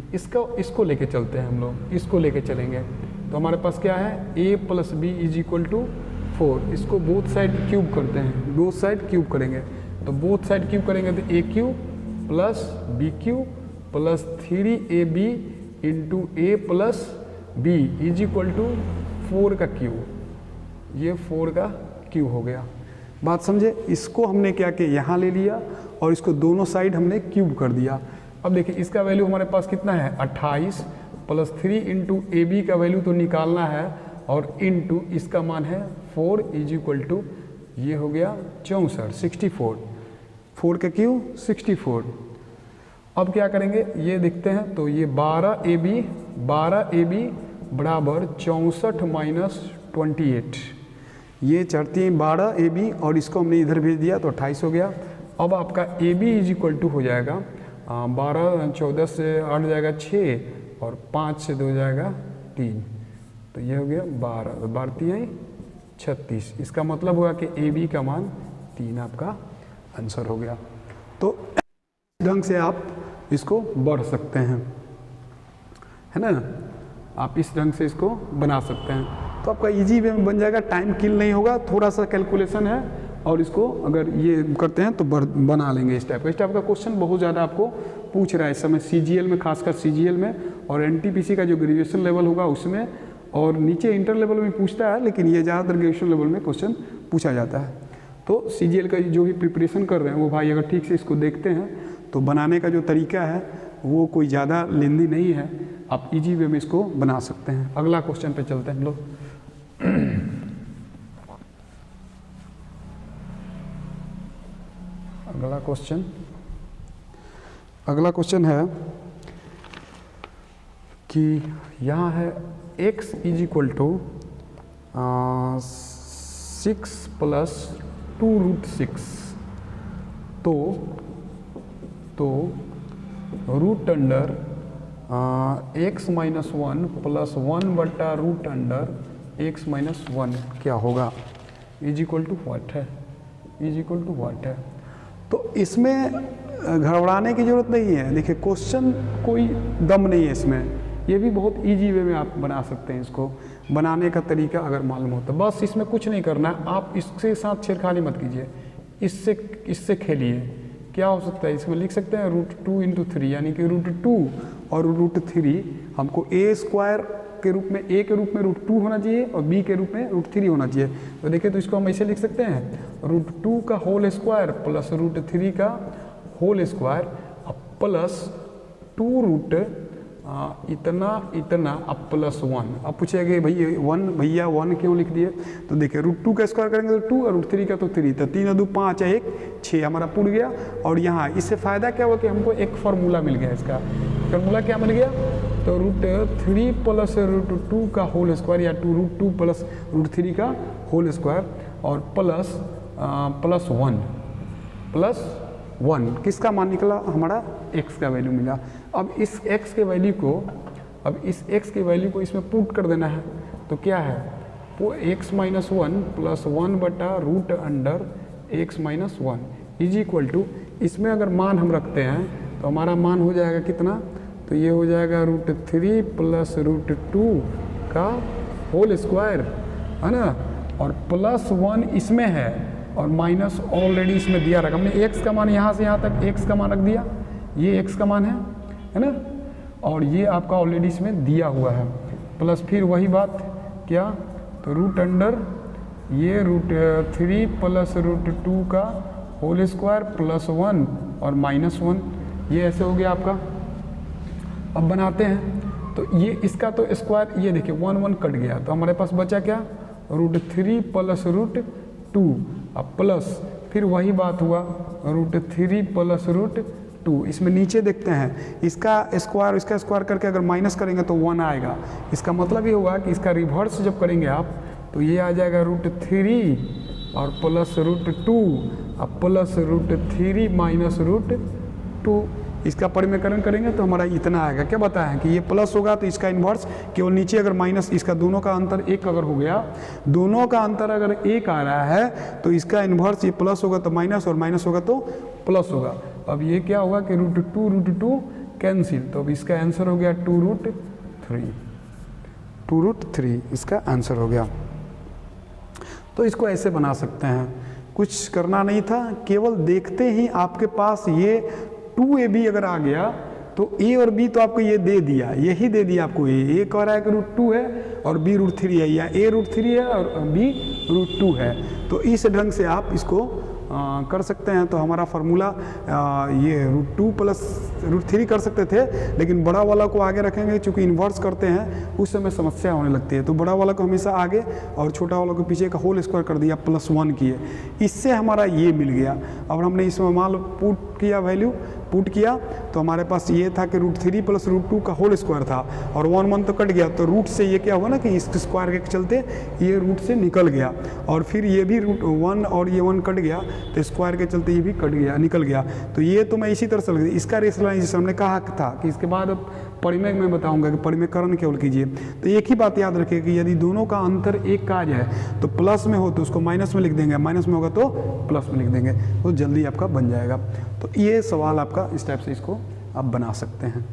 इसको लेके चलते हैं, हम लोग इसको लेके चलेंगे। तो हमारे पास क्या है, A plus B is equal to 4। इसको बोथ साइड क्यूब करते हैं, बोथ साइड क्यूब करेंगे। तो बोथ साइड क्यूब करेंगे तो A cube plus B cube plus 3ab into A plus B is equal to 4 का क्यूब। ये 4 का क्यूब हो गया, बात समझे। इसको हमने क्या किया, यहाँ ले लिया और इसको दोनों साइड हमने क्यूब कर दिया। अब देखिए इसका वैल्यू हमारे पास कितना है 28 प्लस 3 इंटू ए बी का वैल्यू तो निकालना है और इंटू इसका मान है 4 इज इक्वल टू ये हो गया 64 64। 4 का क्यूब 64। अब क्या करेंगे ये देखते हैं। तो ये 12ab बराबर 64 माइनस 28। ये चढ़ती है 12ab और इसको हमने इधर भेज दिया तो 28 हो गया। अब आपका a B is equal to हो जाएगा 12 14 से 8 जाएगा 6 और 5 से 2 जाएगा 3। तो ये हो गया 12, 12 36। इसका मतलब हुआ कि ए बी का मान 3 आपका आंसर हो गया। तो इस ढंग से आप इसको बढ़ सकते हैं, है ना। आप इस ढंग से इसको बना सकते हैं तो आपका इजी वे में बन जाएगा, टाइम किल नहीं होगा। थोड़ा सा कैलकुलेशन है और इसको अगर ये करते हैं तो बना लेंगे इस टाइप का। इस टाइप का क्वेश्चन बहुत ज़्यादा आपको पूछ रहा है इस समय सीजीएल में, खासकर सीजीएल में और एनटीपीसी का जो ग्रेजुएशन लेवल होगा उसमें, और नीचे इंटर लेवल में पूछता है, लेकिन ये ज़्यादातर ग्रेजुएशन लेवल में क्वेश्चन पूछा जाता है। तो सीजीएल का जो भी प्रिपरेशन कर रहे हैं वो भाई अगर ठीक से इसको देखते हैं तो बनाने का जो तरीका है वो कोई ज़्यादा लेंदी नहीं है, आप इजी वे में इसको बना सकते हैं। अगला क्वेश्चन पे चलते हैं हम लोग। अगला क्वेश्चन है कि यहाँ है x is equal to 6 plus 2√6। तो root under x minus 1 plus 1 बटा रूट अंडर x माइनस 1 क्या होगा, इज इक्वल टू व्हाट है, इज इक्वल टू व्हाट है। तो इसमें घबराने की ज़रूरत नहीं है। देखिए क्वेश्चन कोई दम नहीं है इसमें, ये भी बहुत इजी वे में आप बना सकते हैं। इसको बनाने का तरीका अगर मालूम हो तो बस इसमें कुछ नहीं करना है, आप इसके साथ छेड़खानी मत कीजिए, इससे खेलिए। क्या हो सकता है, इसमें लिख सकते हैं √2 इंटू 3, यानी कि √2 और √3 हमको a स्क्वायर के रूप में, a के रूप में √2 होना चाहिए और b के रूप में √3 होना चाहिए। तो देखिए तो इसको हम ऐसे लिख सकते हैं √2 का होल स्क्वायर प्लस √3 का होल स्क्वायर प्लस 2 इतना अब प्लस 1। अब पूछेगा भैया 1 क्यों लिख दिए, तो देखिए √2 का स्क्वायर करेंगे तो 2 और √3 का तो 3, तो 3 और 2 5 है 1 6 हमारा पूर गया। और यहाँ इससे फ़ायदा क्या हुआ कि हमको एक फार्मूला मिल गया। इसका फार्मूला क्या मिल गया, तो √3 प्लस √2 का होल स्क्वायर या √2 प्लस √3 का होल स्क्वायर और प्लस 1 किसका मान निकला, हमारा x का वैल्यू मिला। अब इस x के वैल्यू को इसमें पुट कर देना है। तो क्या है, वो x माइनस 1 प्लस 1 बटा root under x minus 1 is equal to, इसमें अगर मान हम रखते हैं तो हमारा मान हो जाएगा कितना, तो ये हो जाएगा √3 प्लस √2 का होल स्क्वायर, है ना, और प्लस 1 इसमें है और माइनस ऑलरेडी इसमें दिया रखा हमने। x का मान यहाँ से यहाँ तक x का मान रख दिया, ये x का मान है ना, और ये आपका ऑलरेडी इसमें दिया हुआ है। प्लस फिर वही बात क्या, तो रूट अंडर ये √3 प्लस √2 का होल स्क्वायर प्लस 1 और माइनस 1, ये ऐसे हो गया आपका। अब बनाते हैं तो ये इसका तो स्क्वायर, ये देखिए 1 कट गया तो हमारे पास बचा क्या, √3 प्लस √2 अब प्लस फिर वही बात हुआ √3 प्लस √2। इसमें नीचे देखते हैं इसका स्क्वायर इसका स्क्वायर करके अगर माइनस करेंगे तो 1 आएगा। इसका मतलब ये हुआ कि इसका रिवर्स जब करेंगे आप तो ये आ जाएगा √3 और प्लस √2 और प्लस √3 माइनस √2। इसका परिमेयकरण करेंगे तो हमारा इतना आएगा। क्या बताएं कि ये प्लस होगा तो इसका इन्वर्स केवल नीचे अगर माइनस, इसका दोनों का अंतर 1 अगर हो गया, दोनों का अंतर अगर 1 आ रहा है तो इसका इन्वर्स ये प्लस होगा तो माइनस और माइनस होगा तो प्लस होगा। अब ये क्या होगा कि √2 कैंसिल, तो अब इसका आंसर हो गया 2√3 इसका आंसर हो गया। तो इसको ऐसे बना सकते हैं, कुछ करना नहीं था, केवल देखते ही आपके पास ये 2ab अगर आ गया तो a और b तो आपको ये दे दिया, यही दे दिया आपको। a कह रहा है कि √2 है और b √3 है, या a √3 है और b √2 है। तो इस ढंग से आप इसको कर सकते हैं। तो हमारा फार्मूला ये √2 प्लस √3 कर सकते थे, लेकिन बड़ा वाला को आगे रखेंगे, चूँकि इन्वर्स करते हैं उस समय समस्या होने लगती है। तो बड़ा वाला को हमेशा आगे और छोटा वाला को पीछे का होल स्क्वायर कर दिया +1 किए, इससे हमारा ये मिल गया। अब हमने इसमें मान लो पुट किया, वैल्यू पुट किया तो हमारे पास ये था कि √3 प्लस √2 का होल स्क्वायर था और 1 तो कट गया, तो रूट से ये क्या हुआ ना कि इस स्क्वायर के चलते ये रूट से निकल गया, और फिर ये भी √1 और ये 1 कट गया तो स्क्वायर के चलते ये भी कट गया, निकल गया। तो ये तो मैं इसी तरह से इसका रेशनलाइजेशन हमने कहा था कि इसके बाद अब परिमेय में बताऊंगा कि परिमेयकरण केवल कीजिए। तो एक ही बात याद रखिए कि यदि दोनों का अंतर 1 का आ जाए तो प्लस में हो तो उसको माइनस में लिख देंगे, माइनस में होगा तो प्लस में लिख देंगे, तो जल्दी आपका बन जाएगा। तो ये सवाल आपका इस टाइप से इसको आप बना सकते हैं।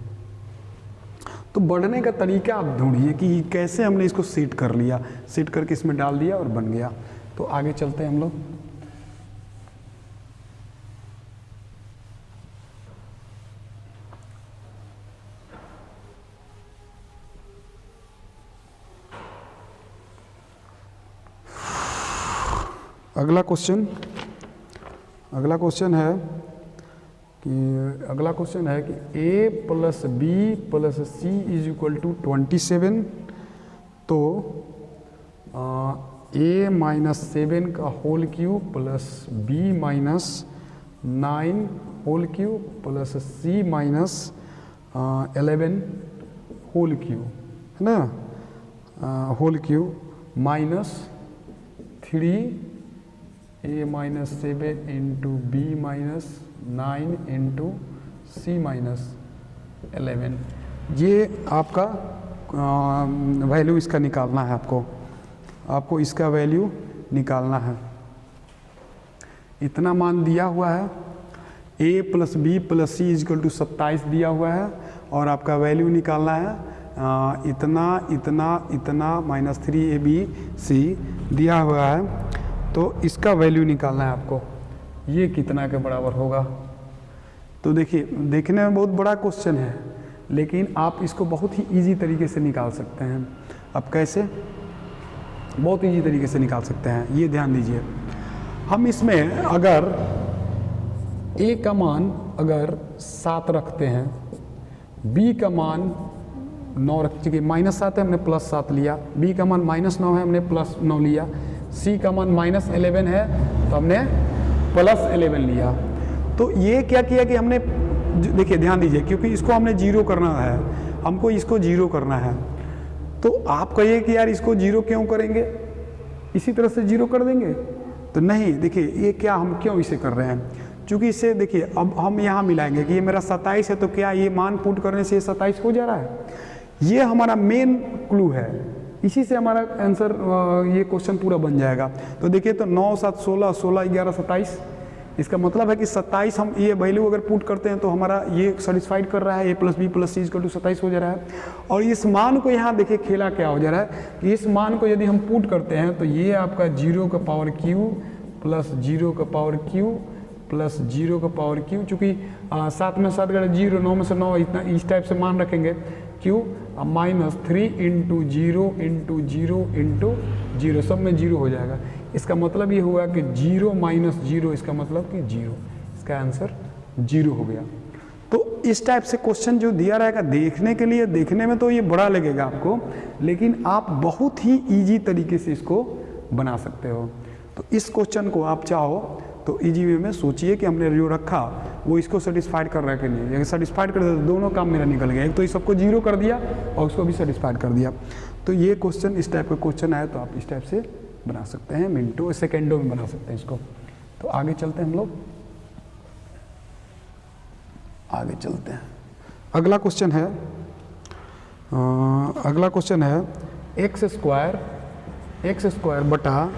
तो बढ़ने का तरीका आप ढूंढिए कि कैसे हमने इसको सेट कर लिया, सेट करके इसमें डाल दिया और बन गया। तो आगे चलते हैं हम लोग। अगला क्वेश्चन है कि a plus b plus c is equal to 27। तो a माइनस 7 का whole cube plus b minus 9 whole cube plus c minus 11 whole cube, है ना, whole cube minus 3a minus 7 into B minus 9 into C minus 11। ये आपका value इसका निकालना है, आपको इसका वैल्यू निकालना है। इतना मान दिया हुआ है, a plus B plus c is equal to 27 दिया हुआ है, और आपका वैल्यू निकालना है इतना माइनस 3ab c दिया हुआ है। तो इसका वैल्यू निकालना है आपको, ये कितना के बराबर होगा। तो देखिए, देखने में बहुत बड़ा क्वेश्चन है, लेकिन आप इसको बहुत ही इजी तरीके से निकाल सकते हैं। अब कैसे? बहुत इजी तरीके से निकाल सकते हैं, ये ध्यान दीजिए। हम इसमें अगर a का मान अगर 7 रखते हैं, b का मान 9 रख चुके, -7 है हमने +7 लिया, b का मान -9 है हमने +9 लिया, c का मान -11 है तो हमने +11 लिया। तो ये क्या किया कि हमने, देखिए ध्यान दीजिए, क्योंकि इसको हमने 0 करना है, हमको इसको 0 करना है। तो आप कहिए कि यार इसको 0 क्यों करेंगे, इसी तरह से 0 कर देंगे, तो नहीं। देखिए ये क्या, हम क्यों इसे कर रहे हैं, क्योंकि इससे देखिए अब हम यहाँ मिलाएंगे कि ये मेरा 27 है, तो क्या ये मान पुट करने से 27 हो जा रहा है, ये हमारा मेन क्लू है, इसी से हमारा आंसर ये क्वेश्चन पूरा बन जाएगा। तो देखिए, तो 9 7 16 16 11 27, इसका मतलब है कि 27 हम ये वैल्यू अगर पुट करते हैं तो हमारा ये सेटिस्फाइड कर रहा है, a plus B plus c equal to 27 हो जा रहा है। और इस मान को यहाँ देखिए खेला क्या हो जा रहा है कि इस मान को यदि हम पुट करते हैं तो ये आपका 0 का पावर क्यू प्लस 0 का पावर क्यू प्लस 0 का पावर क्यू, चूँकि 7 में 7 गए 0, 9 में से 9, इतना इस टाइप से मान रखेंगे, क्यू -3 इंटू 0 इंटू 0 इंटू 0, सब में 0 हो जाएगा। इसका मतलब ये हुआ कि 0 माइनस 0, इसका मतलब कि 0, इसका आंसर 0 हो गया। तो इस टाइप से क्वेश्चन जो दिया रहेगा, देखने के लिए, देखने में तो ये बड़ा लगेगा आपको, लेकिन आप बहुत ही इजी तरीके से इसको बना सकते हो। तो इस क्वेश्चन को आप चाहो तो इजी वे में सोचिए कि हमने जो रखा वो इसको सेटिस्फाइड कर रहा है कि नहीं। अगर सेटिस्फाइड कर दिया तो दोनों काम मेरा निकल गया, एक तो इस सबको जीरो कर दिया और उसको भी सेटिस्फाइड कर दिया। तो ये क्वेश्चन, इस टाइप का क्वेश्चन आया तो आप इस टाइप से बना सकते हैं, मिनटों सेकेंडों में बना सकते हैं इसको। तो आगे चलते हैं हम लोग, आगे चलते हैं। अगला क्वेश्चन है एक्स स्क्वायर बटा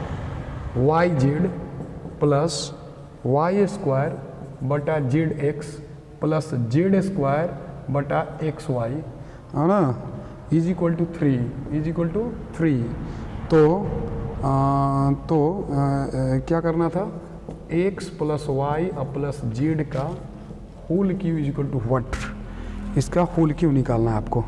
Y Z plus Y square बटा Z X plus Z square बटा एक्स वाई, है ना, इज इक्वल टू 3 तो क्या करना था, X plus Y plus Z का whole cube is equal to what, इसका होल क्यू निकालना है आपको,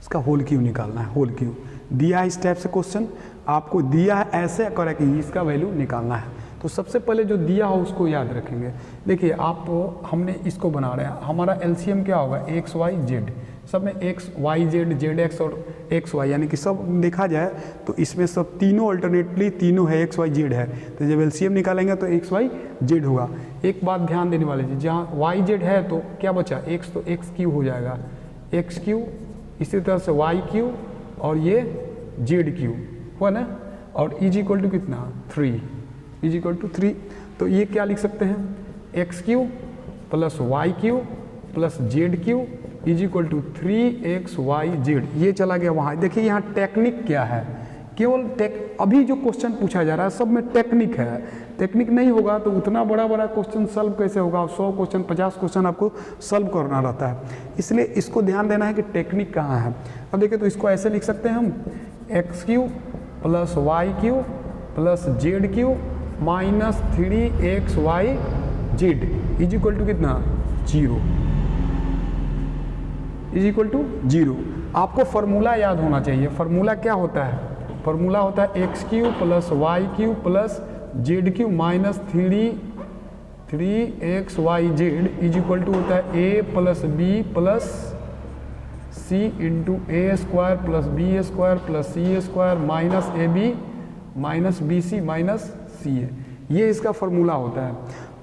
इसका होल क्यू निकालना है। होल क्यू दिया है इस टाइप से क्वेश्चन, आपको दिया है ऐसे करे कि इसका वैल्यू निकालना है। तो सबसे पहले जो दिया हो उसको याद रखेंगे। देखिए हमने इसको बना रहे हैं, हमारा एलसीएम क्या होगा, एक्स वाई जेड, सब में x y z, z x और एक्स वाई, यानी कि सब देखा जाए तो इसमें सब तीनों अल्टरनेटली तीनों है, एक्स वाई जेड है। तो जब एलसीएम निकालेंगे तो एक्स वाई जेड होगा। एक बात ध्यान देने वाली चीज़, जहाँ वाई जेड है तो क्या बचा, एक्स, तो एक्स क्यू हो जाएगा, एक्स क्यू, इसी तरह से वाई क्यू और ये जेड क्यू हुआ ना, और इज इक्वल टू कितना 3, इज इक्वल टू 3। तो ये क्या लिख सकते हैं, x cube plus Y cube plus Z cube is equal to 3x y z। ये चला गया वहाँ। देखिए यहाँ टेक्निक क्या है, केवल अभी जो क्वेश्चन पूछा जा रहा है सब में टेक्निक है। टेक्निक नहीं होगा तो उतना बड़ा बड़ा क्वेश्चन सॉल्व कैसे होगा, 100 क्वेश्चन 50 क्वेश्चन आपको सॉल्व करना रहता है। इसलिए इसको ध्यान देना है कि टेक्निक कहाँ है। अब देखिए तो इसको ऐसे लिख सकते हैं हम, x cube plus Y cube plus Z cube minus 3x y z is equal to कितना 0, इज इक्वल टू 0। आपको फार्मूला याद होना चाहिए। फार्मूला क्या होता है, फार्मूला होता है X cube plus Y cube plus Z cube minus 3x y z is equal to होता है A plus B plus C into A square plus B square plus C square minus A B minus B C minus C A. ये इसका formula होता है।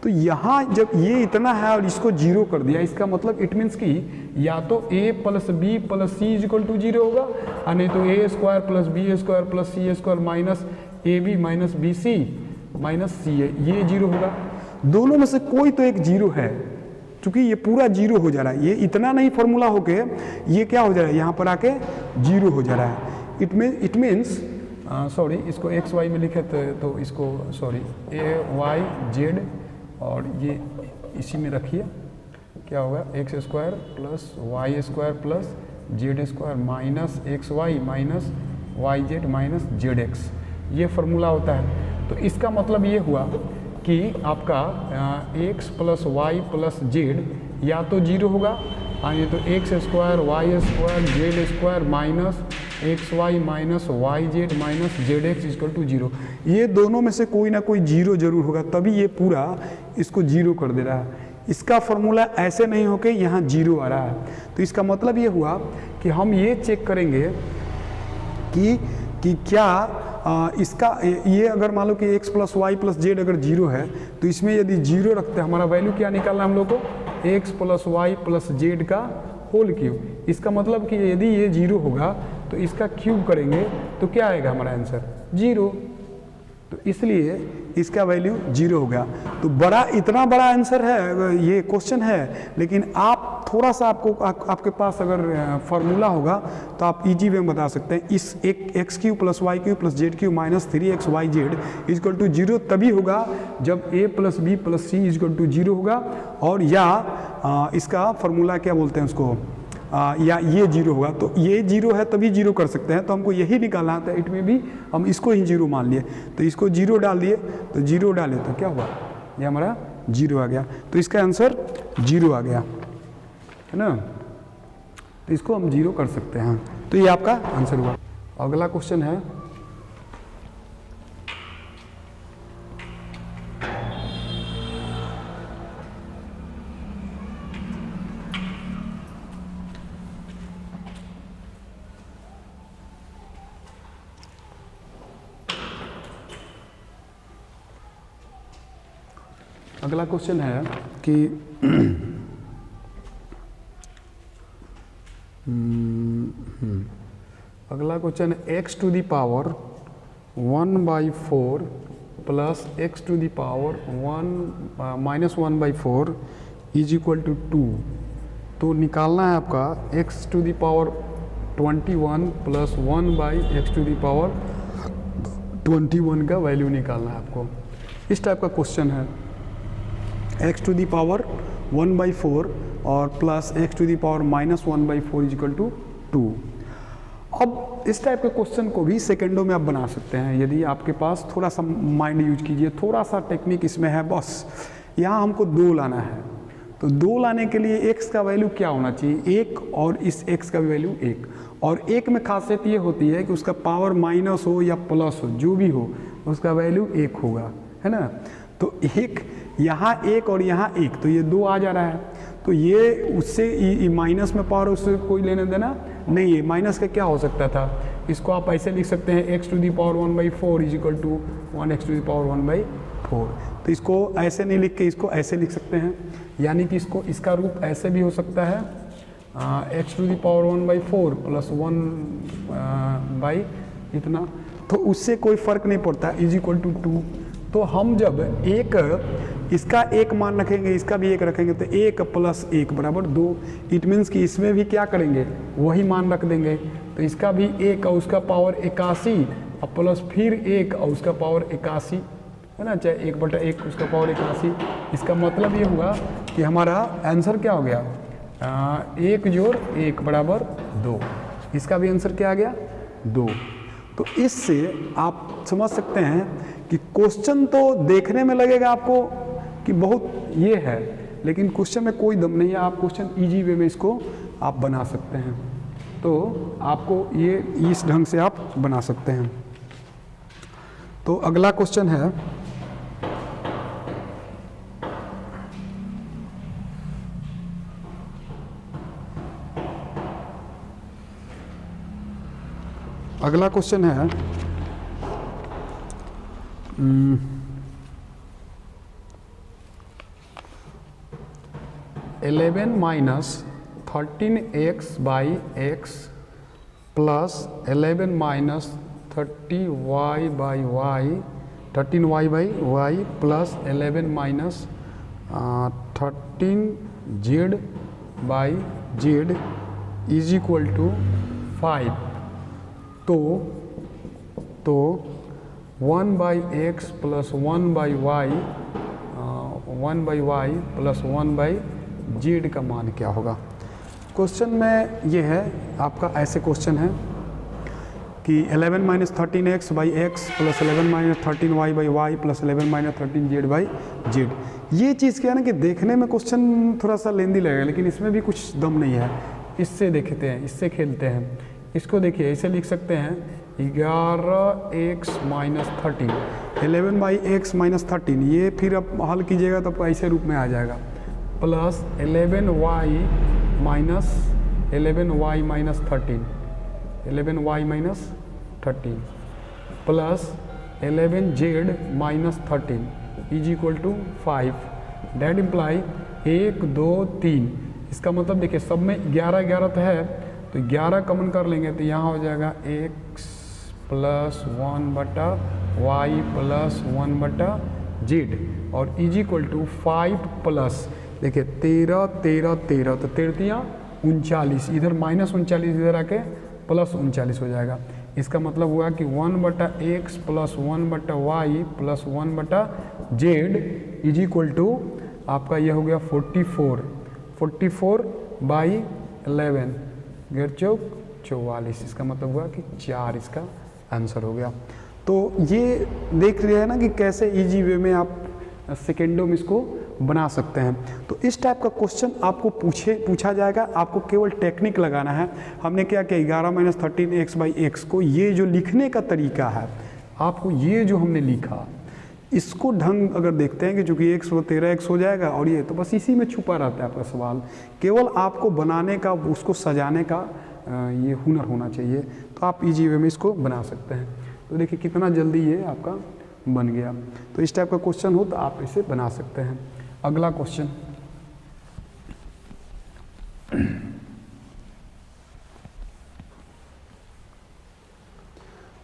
तो यहाँ जब ये इतना है और इसको 0 कर दिया, इसका मतलब इट मीन्स कि या तो a plus B plus C is equal to 0 होगा, और नहीं तो A square plus B square plus C square minus A B minus B C minus C A, ये 0 होगा। दोनों में से कोई तो एक 0 है, क्योंकि ये पूरा 0 हो जा रहा है। ये इतना नहीं फॉर्मूला होके ये क्या हो जा रहा है, यहाँ पर आके 0 हो जा रहा है। इट मीन्स सॉरी, इसको एक्स वाई में लिखे तो इसको सॉरी ए वाई जेड और ये इसी में रखिए, क्या होगा x square plus Y square plus Z square minus x y minus y z minus z x, ये फार्मूला होता है। तो इसका मतलब ये हुआ कि आपका x plus Y plus z या तो 0 होगा, ये तो x square y square z square minus x y minus y z minus z x equal to 0। ये दोनों में से कोई ना कोई 0 जरूर होगा, तभी ये पूरा इसको 0 कर दे रहा है। इसका फॉर्मूला ऐसे नहीं होके यहाँ 0 आ रहा है। तो इसका मतलब ये हुआ कि हम ये चेक करेंगे कि क्या इसका ये अगर मान लो कि x plus Y plus z अगर 0 है तो इसमें यदि 0 रखते हैं, हमारा वैल्यू क्या निकालना है हम लोग को, x plus Y plus Z का होल क्यूब। इसका मतलब कि यदि ये 0 होगा तो इसका क्यूब करेंगे तो क्या आएगा हमारा आंसर 0। तो इसलिए इसका वैल्यू 0 हो गया। तो बड़ा, इतना बड़ा आंसर है ये क्वेश्चन है, लेकिन आप थोड़ा सा आपके पास अगर फार्मूला होगा तो आप इजी वे में बता सकते हैं। इस एक x cube plus Y cube plus Z cube minus 3x y z is equal to 0 तभी होगा जब a plus B plus c is equal to 0 होगा, और या इसका फार्मूला क्या बोलते हैं उसको, या ये 0 होगा। तो ये 0 है तभी 0 कर सकते हैं, तो हमको यही निकालना था। इट में भी हम इसको ही 0 मान लिए, तो इसको 0 डाल दिए, तो 0 डाले तो क्या हुआ, ये हमारा 0 आ गया। तो इसका आंसर 0 आ गया, है ना। तो इसको हम 0 कर सकते हैं। तो ये आपका आंसर हुआ। अगला क्वेश्चन है अगला क्वेश्चन है कि अगला क्वेश्चन है x to the power 1/4 plus x to the power -1/4 is equal to 2। तो निकालना है आपका x to the power 21 plus 1/x to the power 21 का वैल्यू निकालना है आपको। इस टाइप का क्वेश्चन है, एक्स टू द पावर 1/4 और plus x to the power -1/4 is equal to 2। अब इस टाइप के क्वेश्चन को भी सेकेंडों में आप बना सकते हैं यदि आपके पास थोड़ा सा माइंड यूज कीजिए, थोड़ा सा टेक्निक इसमें है। बस यहाँ हमको 2 लाना है, तो 2 लाने के लिए x का वैल्यू क्या होना चाहिए, 1, और इस x का भी वैल्यू 1। और 1 में खासियत ये होती है कि उसका पावर माइनस हो या प्लस हो, जो भी हो उसका वैल्यू 1 होगा, है ना। तो 1 यहाँ 1 और यहाँ 1, तो ये 2 आ जा रहा है। तो ये उससे माइनस में पावर उससे कोई लेना देना नहीं है। माइनस का क्या हो सकता था, इसको आप ऐसे लिख सकते हैं x to the power 1/4 is equal to 1x to the power 1/4। तो इसको ऐसे नहीं लिख के इसको ऐसे लिख सकते हैं, यानी कि इसका रूप ऐसे भी हो सकता है x to the power 1/4 plus 1 इतना, तो उससे कोई फर्क नहीं पड़ता, इज इक्वल टू 2। तो हम जब इसका 1 मान रखेंगे, इसका भी 1 रखेंगे, तो 1 प्लस 1 बराबर 2। इट मीन्स कि इसमें भी क्या करेंगे, वही मान रख देंगे। तो इसका भी 1 और उसका पावर 81 और प्लस फिर 1 और उसका पावर 81, है ना, चाहे 1/1 उसका पावर 81। इसका मतलब ये हुआ कि हमारा आंसर क्या हो गया, 1 जोड़ 1 बराबर 2। इसका भी आंसर क्या आ गया, 2। तो इससे आप समझ सकते हैं कि क्वेश्चन तो देखने में लगेगा आपको कि बहुत ये है, लेकिन क्वेश्चन में कोई दम नहीं है। आप क्वेश्चन इजी वे में इसको आप बना सकते हैं, तो आपको ये इस ढंग से आप बना सकते हैं। तो अगला क्वेश्चन है अगला क्वेश्चन है 11 minus 13x/x plus 11 minus 13y/y plus 11 minus 13z/z is equal to 5। तो 1/x plus 1/y plus 1/z का मान क्या होगा। क्वेश्चन में ये है आपका, ऐसे क्वेश्चन है कि 11 minus 13x/x plus 11 minus 13y/y plus 11 minus 13z/z। ये चीज़ क्या है ना कि देखने में क्वेश्चन थोड़ा सा लेंदी लगेगा, लेकिन इसमें भी कुछ दम नहीं है। इससे देखते हैं, इससे खेलते हैं। इसको देखिए, ऐसे लिख सकते हैं 11x माइनस 13, 11/x माइनस 13, ये फिर अब हल कीजिएगा तो ऐसे रूप में आ जाएगा, plus 11y minus 11y minus 13, 11y minus 13 plus 11z minus 13 is equal to 5। That implies 1 2 3। इसका मतलब देखिए सब में 11 11 तो है, तो 11 कॉमन कर लेंगे तो यहाँ हो जाएगा x plus 1/y plus 1/z और इज इक्वल टू 5 प्लस देखिए 13 13 13, तो 13 39, इधर माइनस 39 इधर आके प्लस 39 हो जाएगा। इसका मतलब हुआ कि 1/x plus 1/y plus 1/z is equal to आपका ये हो गया 44, 44/11 गेट चौक 44। इसका मतलब हुआ कि 4 इसका आंसर हो गया। तो ये देख रहे हैं ना कि कैसे इजी वे में आप सेकेंडों में इसको बना सकते हैं। तो इस टाइप का क्वेश्चन आपको पूछा जाएगा, आपको केवल टेक्निक लगाना है। हमने क्या किया, 11 माइनस 13x/x को ये जो लिखने का तरीका है, आपको ये जो हमने लिखा इसको ढंग अगर देखते हैं कि चूँकि x वो 13x हो जाएगा और ये, तो बस इसी में छुपा रहता है आपका सवाल। केवल आपको बनाने का, उसको सजाने का ये हुनर होना चाहिए, तो आप इजी वे में इसको बना सकते हैं। तो देखिए कितना जल्दी ये आपका बन गया। तो इस टाइप का क्वेश्चन हो तो आप इसे बना सकते हैं। अगला क्वेश्चन,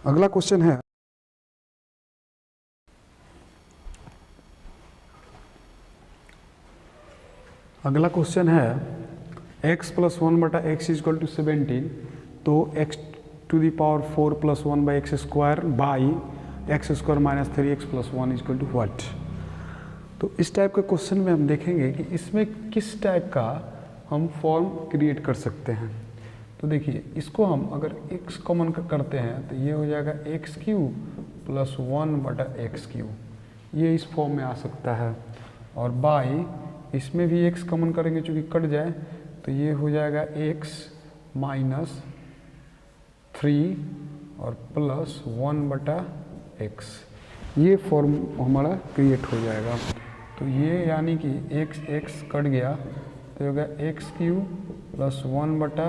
अगला क्वेश्चन है x + 1 बटा x = 17, तो x to the power 4 + 1 by x square by x square minus 3x + 1 = what. तो इस टाइप के क्वेश्चन में हम देखेंगे कि इसमें किस टाइप का हम फॉर्म क्रिएट कर सकते हैं। तो देखिए, इसको हम अगर x कॉमन करते हैं तो ये हो जाएगा x³ + 1 बटा x³, ये इस फॉर्म में आ सकता है। और बाई इसमें भी x कॉमन करेंगे, चूँकि कट जाए, तो ये हो जाएगा x - 3 और +1 बटा x, ये फॉर्म हमारा क्रिएट हो जाएगा। तो ये यानी कि x कट गया तो होगा x³ + 1 बटा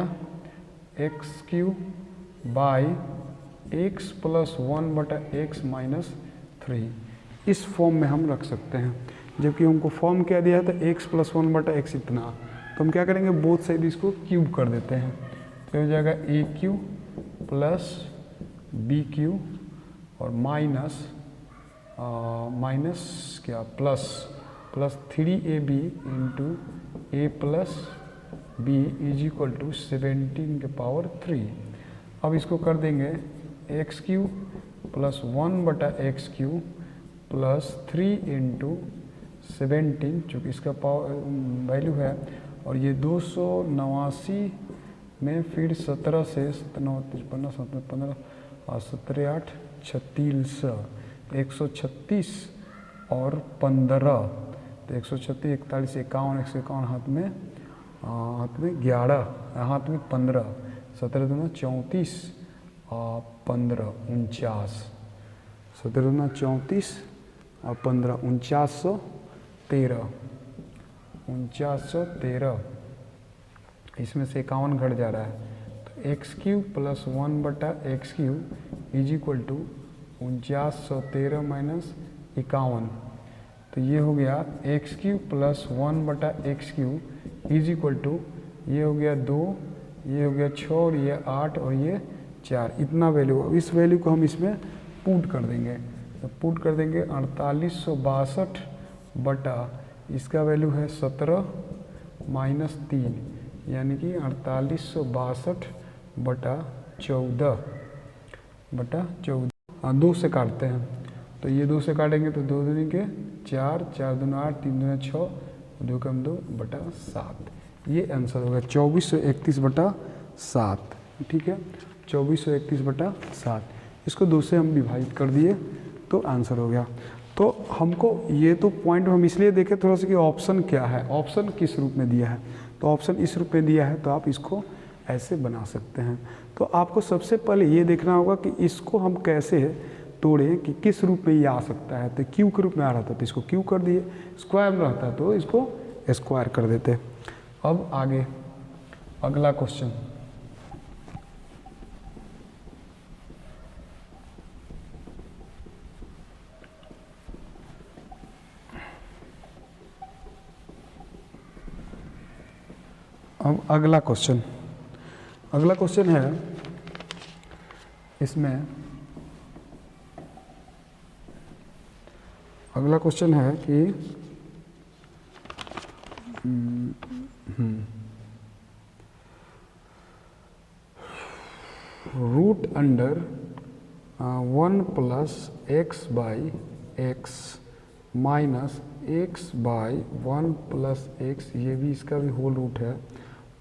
x³ बाई x + 1 बटा x - 3, इस फॉर्म में हम रख सकते हैं। जबकि हमको फॉर्म क्या दिया है, तो x + 1 बटा x इतना, तो हम क्या करेंगे, बोथ साइड इसको क्यूब कर देते हैं। तो हो जाएगा a³ + b³ और माइनस क्या plus 3ab into a + b = 17⁻3। अब इसको कर देंगे x³ + 1 बटा x³ + 3 इंटू 17, चूँकि इसका पावर वैल्यू है, और ये 289 में फिर 17 से 17 15 17 और 17 8 36, 136 और 15, तो 136 41 51 151 हाथ में 11, हाथ में 15, 17 दूना 34 और 15 49, 17 दूना 34 और 15 4913, इसमें से 51 घट जा रहा है। तो x³ + 1 बटा x³ = 4913 माइनस 51, तो ये हो गया x³ + 1 बटा x³ = ये हो गया 2, ये हो गया 6 और ये 8 और ये 4, इतना वैल्यू। इस वैल्यू को हम इसमें पुट कर देंगे, तो पुट कर देंगे 4862 बटा इसका वैल्यू है 17 - 3, यानी कि 4862 बटा 14 हाँ, 2 से काटते हैं, तो ये 2 से काटेंगे तो 2 दूनी के 4, 4 दूना 8, 3 दूना 6, 2 कम 2 बटा 7, ये आंसर होगा 2431 बटा 7। ठीक है, 2431 बटा 7, इसको 2 से हम विभाजित कर दिए तो आंसर हो गया। तो हमको ये तो पॉइंट हम इसलिए देखें थोड़ा सा कि ऑप्शन क्या है, ऑप्शन किस रूप में दिया है। तो ऑप्शन इस रूप में दिया है, तो आप इसको ऐसे बना सकते हैं। तो आपको सबसे पहले ये देखना होगा कि इसको हम कैसे तोड़ें कि किस रूप में ये आ सकता है। तो क्यू के रूप में आ रहा था तो इसको क्यू कर दिए, स्क्वायर में रहता तो इसको स्क्वायर कर देते। अब आगे अगला क्वेश्चन, अब अगला क्वेश्चन है, इसमें अगला क्वेश्चन है कि root under 1 + x by x minus x by 1 + x, ये भी इसका भी होल रूट है,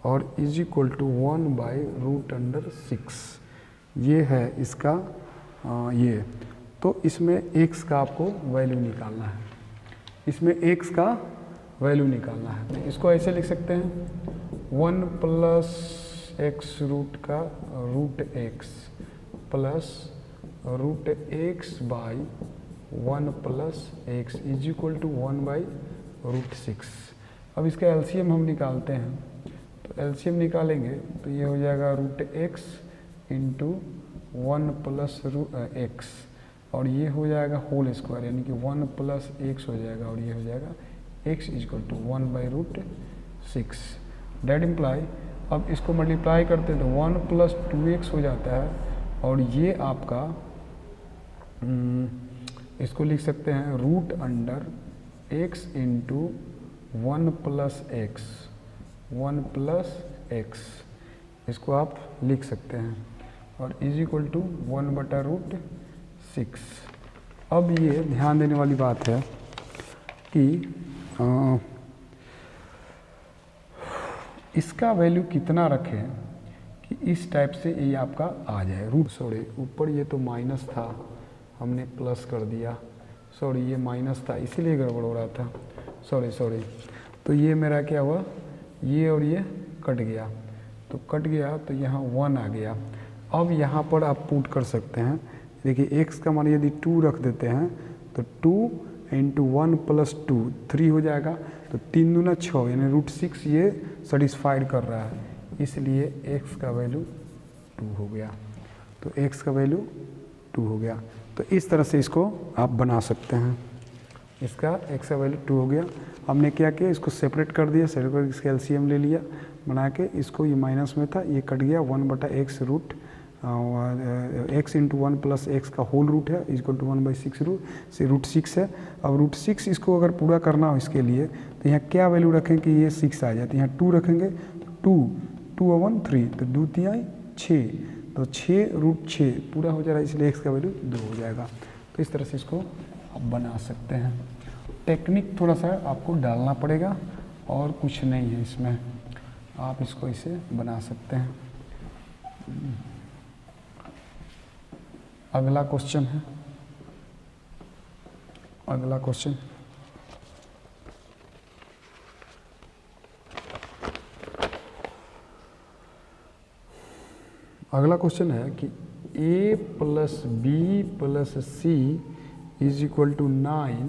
और = 1 बाई √6, ये है इसका ये। तो इसमें x का आपको वैल्यू निकालना है, इसमें x का वैल्यू निकालना है। तो इसको ऐसे लिख सकते हैं 1 + x रूट का √x plus √x by 1 + x = 1 by √6। अब इसका एलसीएम हम निकालते हैं, तो एलसीएम निकालेंगे तो ये हो जाएगा √x इंटू 1 + x, और ये हो जाएगा होल स्क्वायर, यानी कि 1 + x हो जाएगा, और ये हो जाएगा x is equal to 1/√6। That implies, अब इसको मल्टीप्लाई करते हैं तो 1 + 2x हो जाता है, और ये आपका इसको लिख सकते हैं √x इंटू 1 + x, 1 + x, इसको आप लिख सकते हैं, और इज इक्वल टू 1/√6। अब ये ध्यान देने वाली बात है कि इसका वैल्यू कितना रखें कि इस टाइप से ये आपका आ जाए सॉरी ऊपर ये तो माइनस था, हमने प्लस कर दिया, सॉरी ये माइनस था इसीलिए गड़बड़ हो रहा था, सॉरी। तो ये मेरा क्या हुआ, ये और ये कट गया, तो कट गया तो यहाँ 1 आ गया। अब यहाँ पर आप पुट कर सकते हैं, देखिए x का मान यदि 2 रख देते हैं तो 2 × 1 + 2 3 हो जाएगा, तो 3 दूना 6 यानी √6 ये सेटिस्फाइड कर रहा है, इसलिए x का वैल्यू 2 हो गया। तो x का वैल्यू 2 हो गया। तो इस तरह से इसको आप बना सकते हैं, इसका x का वैल्यू 2 हो गया। हमने क्या किया, इसको सेपरेट कर दिया, सेपरेट करके इसका एलसीएम ले लिया बना के, इसको ये माइनस में था ये कट गया, 1/x x इंटू 1 + x का होल रूट है इक्वल टू 1/6 √6 है। अब √6 इसको अगर पूरा करना हो इसके लिए तो यहाँ क्या वैल्यू रखें कि ये 6 आ जाए, तो यहाँ 2 रखेंगे, तो 2 और 1 3, तो 2 3 6, तो 6 √6 पूरा हो जाएगा, इसलिए x का वैल्यू 2 हो जाएगा। तो इस तरह से इसको आप बना सकते हैं। टेक्निक थोड़ा सा आपको डालना पड़ेगा और कुछ नहीं है इसमें, आप इसको इसे बना सकते हैं। अगला क्वेश्चन है, अगला क्वेश्चन है कि a + b + c is equal to 9,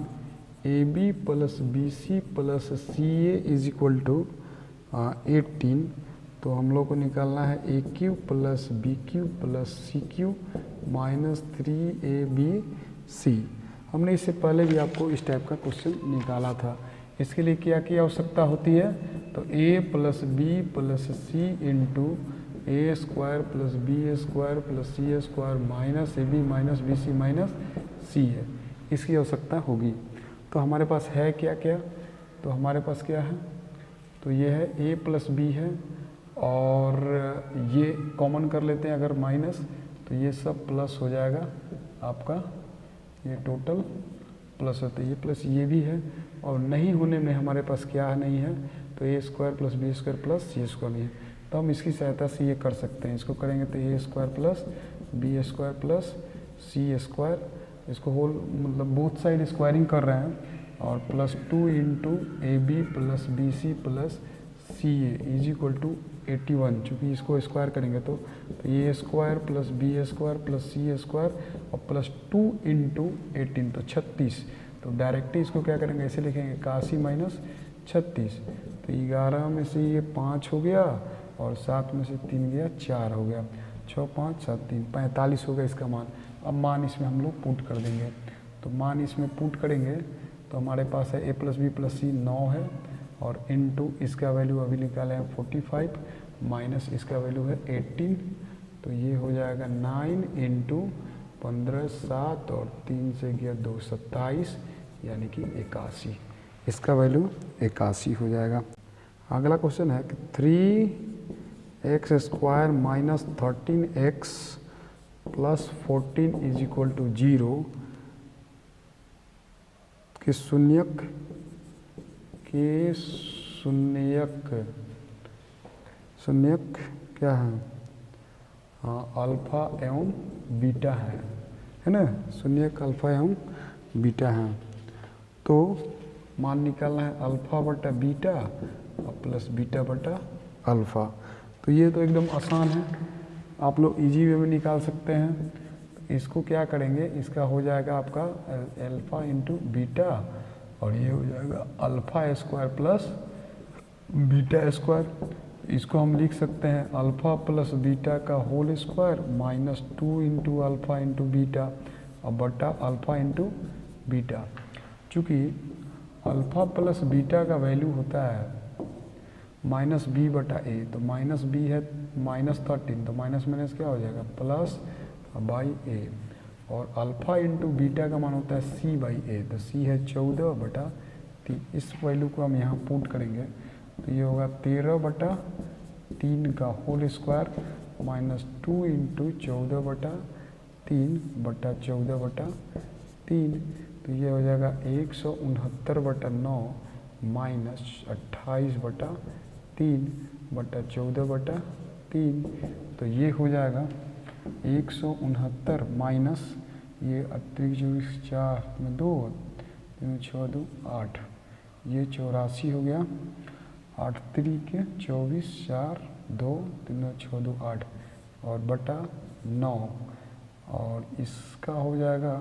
ab + bc + ca is equal to 18। तो हम लोग को निकालना है AQ + BQ + CQ - 3abc। हमने इससे पहले भी आपको इस टाइप का क्वेश्चन निकाला था। इसके लिए क्या की आवश्यकता होती है, तो a + b + c into a² + b² + c² -ab - bc - c है, इसकी आवश्यकता होगी। तो हमारे पास है क्या क्या, तो हमारे पास क्या है, तो ये है a + b है, और ये कॉमन कर लेते हैं अगर माइनस, तो ये सब प्लस हो जाएगा आपका, ये टोटल प्लस होता है, ये प्लस ये भी है, और नहीं होने में हमारे पास क्या नहीं है, तो a² + b² + c² नहीं है। तो हम इसकी सहायता से ये कर सकते हैं, इसको करेंगे तो a² + b² + c², इसको होल मतलब बोथ साइड स्क्वायरिंग कर रहे हैं, और +2 × ab + bc + ca is equal to 81, चूँकि इसको स्क्वायर करेंगे तो a² + b² + c² और +2 × 18 तो 36। तो डायरेक्टली इसको क्या करेंगे, ऐसे लिखेंगे 81 - 36, तो 11 में से ये 5 हो गया, और 7 में से 3 गया 4 हो गया, 6 5 7 3 45 हो गया इसका मान। अब मान इसमें हम लोग पुट कर देंगे, तो मान इसमें पुट करेंगे तो हमारे पास है a + b + c 9 है, और इनटू इसका वैल्यू अभी निकाले हैं 45 माइनस इसका वैल्यू है 18, तो ये हो जाएगा 9 × 15 7 और 3 से गया 2 27, यानी कि 81, इसका वैल्यू 81 हो जाएगा। अगला क्वेश्चन है कि 3x² - 13x + 14 is equal to 0 के शून्यक क्या है, हाँ अल्फ़ा एवं बीटा है ना, शून्यक अल्फ़ा एवं बीटा है। तो मान निकालना है α/बीटा और प्लस β/अल्फ़ा। तो ये तो एकदम आसान है, आप लोग इजी वे में निकाल सकते हैं। इसको क्या करेंगे, इसका हो जाएगा आपका अल्फ़ा × बीटा, और ये हो जाएगा α² + β²। इसको हम लिख सकते हैं अल्फ़ा + बीटा का होल स्क्वायर -2 × अल्फ़ा × बीटा और बटा अल्फ़ा × बीटा। चूँकि अल्फ़ा प्लस बीटा का वैल्यू होता है माइनस बी बटा ए, तो माइनस बी है -13, तो माइनस माइनस क्या हो जाएगा प्लस बाई ए, और अल्फ़ा इंटू बीटा का मान होता है सी बाई ए, तो सी है 14/3। इस वैल्यू को हम यहाँ पुट करेंगे तो ये होगा 13/3 का होल स्क्वायर -2 इंटू 14/3/14/3, तो ये हो जाएगा 169/9 माइनस 28/3/14/3, तो ये हो जाएगा 169 माइनस ये 24 4 में 2 3 6 2 8, ये 84 हो गया, 8 3 के 24 4 2 3 6 2 8 और बटा 9, और इसका हो जाएगा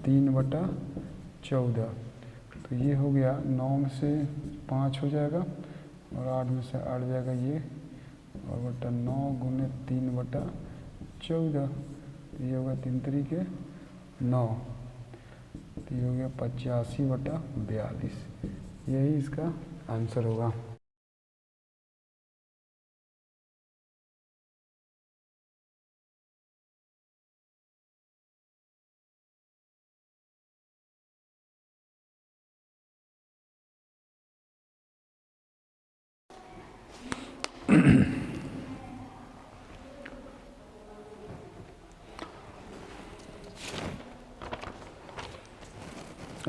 3/14, तो ये हो गया 9 में से 5 हो जाएगा और 8 में से 8 जाएगा ये, और बटा 9 गुने 3/14, ये होगा 3 3 के 9, तो ये हो गया 85/42, यही इसका आंसर होगा।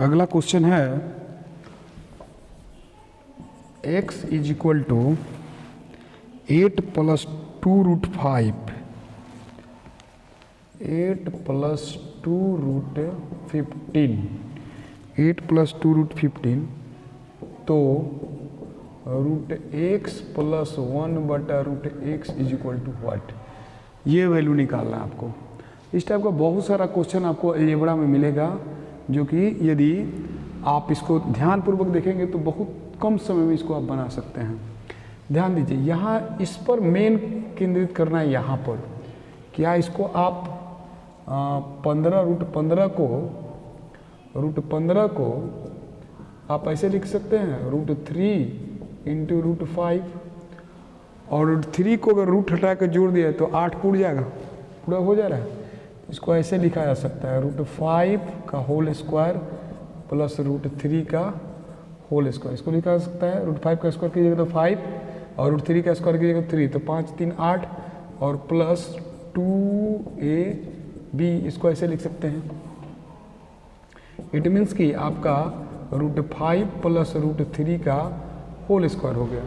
अगला क्वेश्चन है x इज इक्वल टू 8 + 2√5, 8 + 2√15, 8 + 2√15, तो √x + 1/√x is equal to what, ये वैल्यू निकालना है आपको। इस टाइप का बहुत सारा क्वेश्चन आपको अलजेब्रा में मिलेगा, जो कि यदि आप इसको ध्यानपूर्वक देखेंगे तो बहुत कम समय में इसको आप बना सकते हैं। ध्यान दीजिए, यहाँ इस पर मेन केंद्रित करना है, यहाँ पर क्या इसको आप 15 को आप ऐसे लिख सकते हैं √3 इंटू √5, और √3 को अगर रूट हटा कर जोड़ दिया तो 8 पूरा जाएगा, पूरा हो जा रहा है। इसको ऐसे लिखा जा सकता है √5 का होल स्क्वायर प्लस √3 का होल स्क्वायर, इसको लिखा जा सकता है √5 का स्क्वायर कीजिएगा तो 5 और √3 का स्क्वायर कीजिएगा तो 3, तो 5 3 8 और प्लस 2ab, इसको ऐसे लिख सकते हैं। इट मीन्स कि आपका √5 प्लस √3 का होल स्क्वायर हो गया,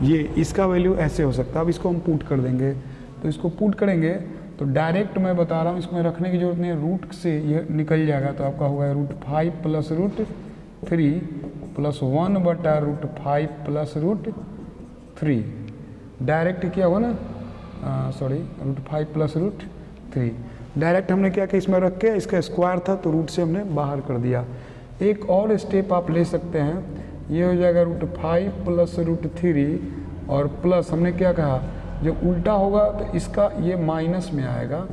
ये इसका वैल्यू ऐसे हो सकता है। अब इसको हम पुट कर देंगे, तो इसको पुट करेंगे तो डायरेक्ट मैं बता रहा हूँ, इसमें रखने की जरूरत नहीं है, रूट से ये निकल जाएगा, तो आपका होगा √5 प्लस √3 प्लस 1/√5 प्लस √3, डायरेक्ट क्या हुआ ना, सॉरी √5 प्लस √3, डायरेक्ट हमने क्या किया, इसमें रख के इसका स्क्वायर था तो रूट से हमने बाहर कर दिया। एक और स्टेप आप ले सकते हैं, ये हो जाएगा √5 प्लस √3 और प्लस हमने क्या कहा, जब उल्टा होगा तो इसका ये माइनस में आएगा,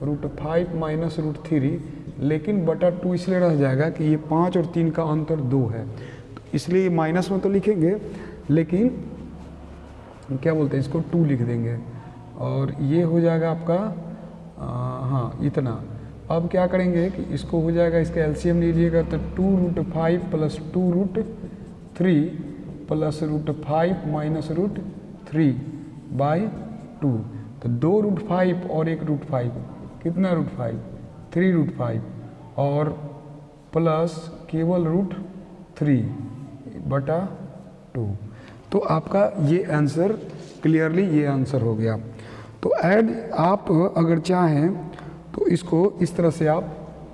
√5 माइनस √3, लेकिन बटा 2 इसलिए रह जाएगा कि ये 5 और 3 का अंतर 2 है, तो इसलिए माइनस में तो लिखेंगे, लेकिन क्या बोलते हैं इसको 2 लिख देंगे, और ये हो जाएगा आपका हाँ इतना। अब क्या करेंगे कि इसको हो जाएगा, इसका एलसीएम लीजिएगा तो 2√5 प्लस 2√3 प्लस √5 माइनस √3 बाई 2, तो 2√5 और 1√5, कितना √5, 3√5 और प्लस केवल √3 बटा 2, तो आपका ये आंसर क्लियरली ये आंसर हो गया। तो ऐड आप अगर चाहें तो इसको इस तरह से आप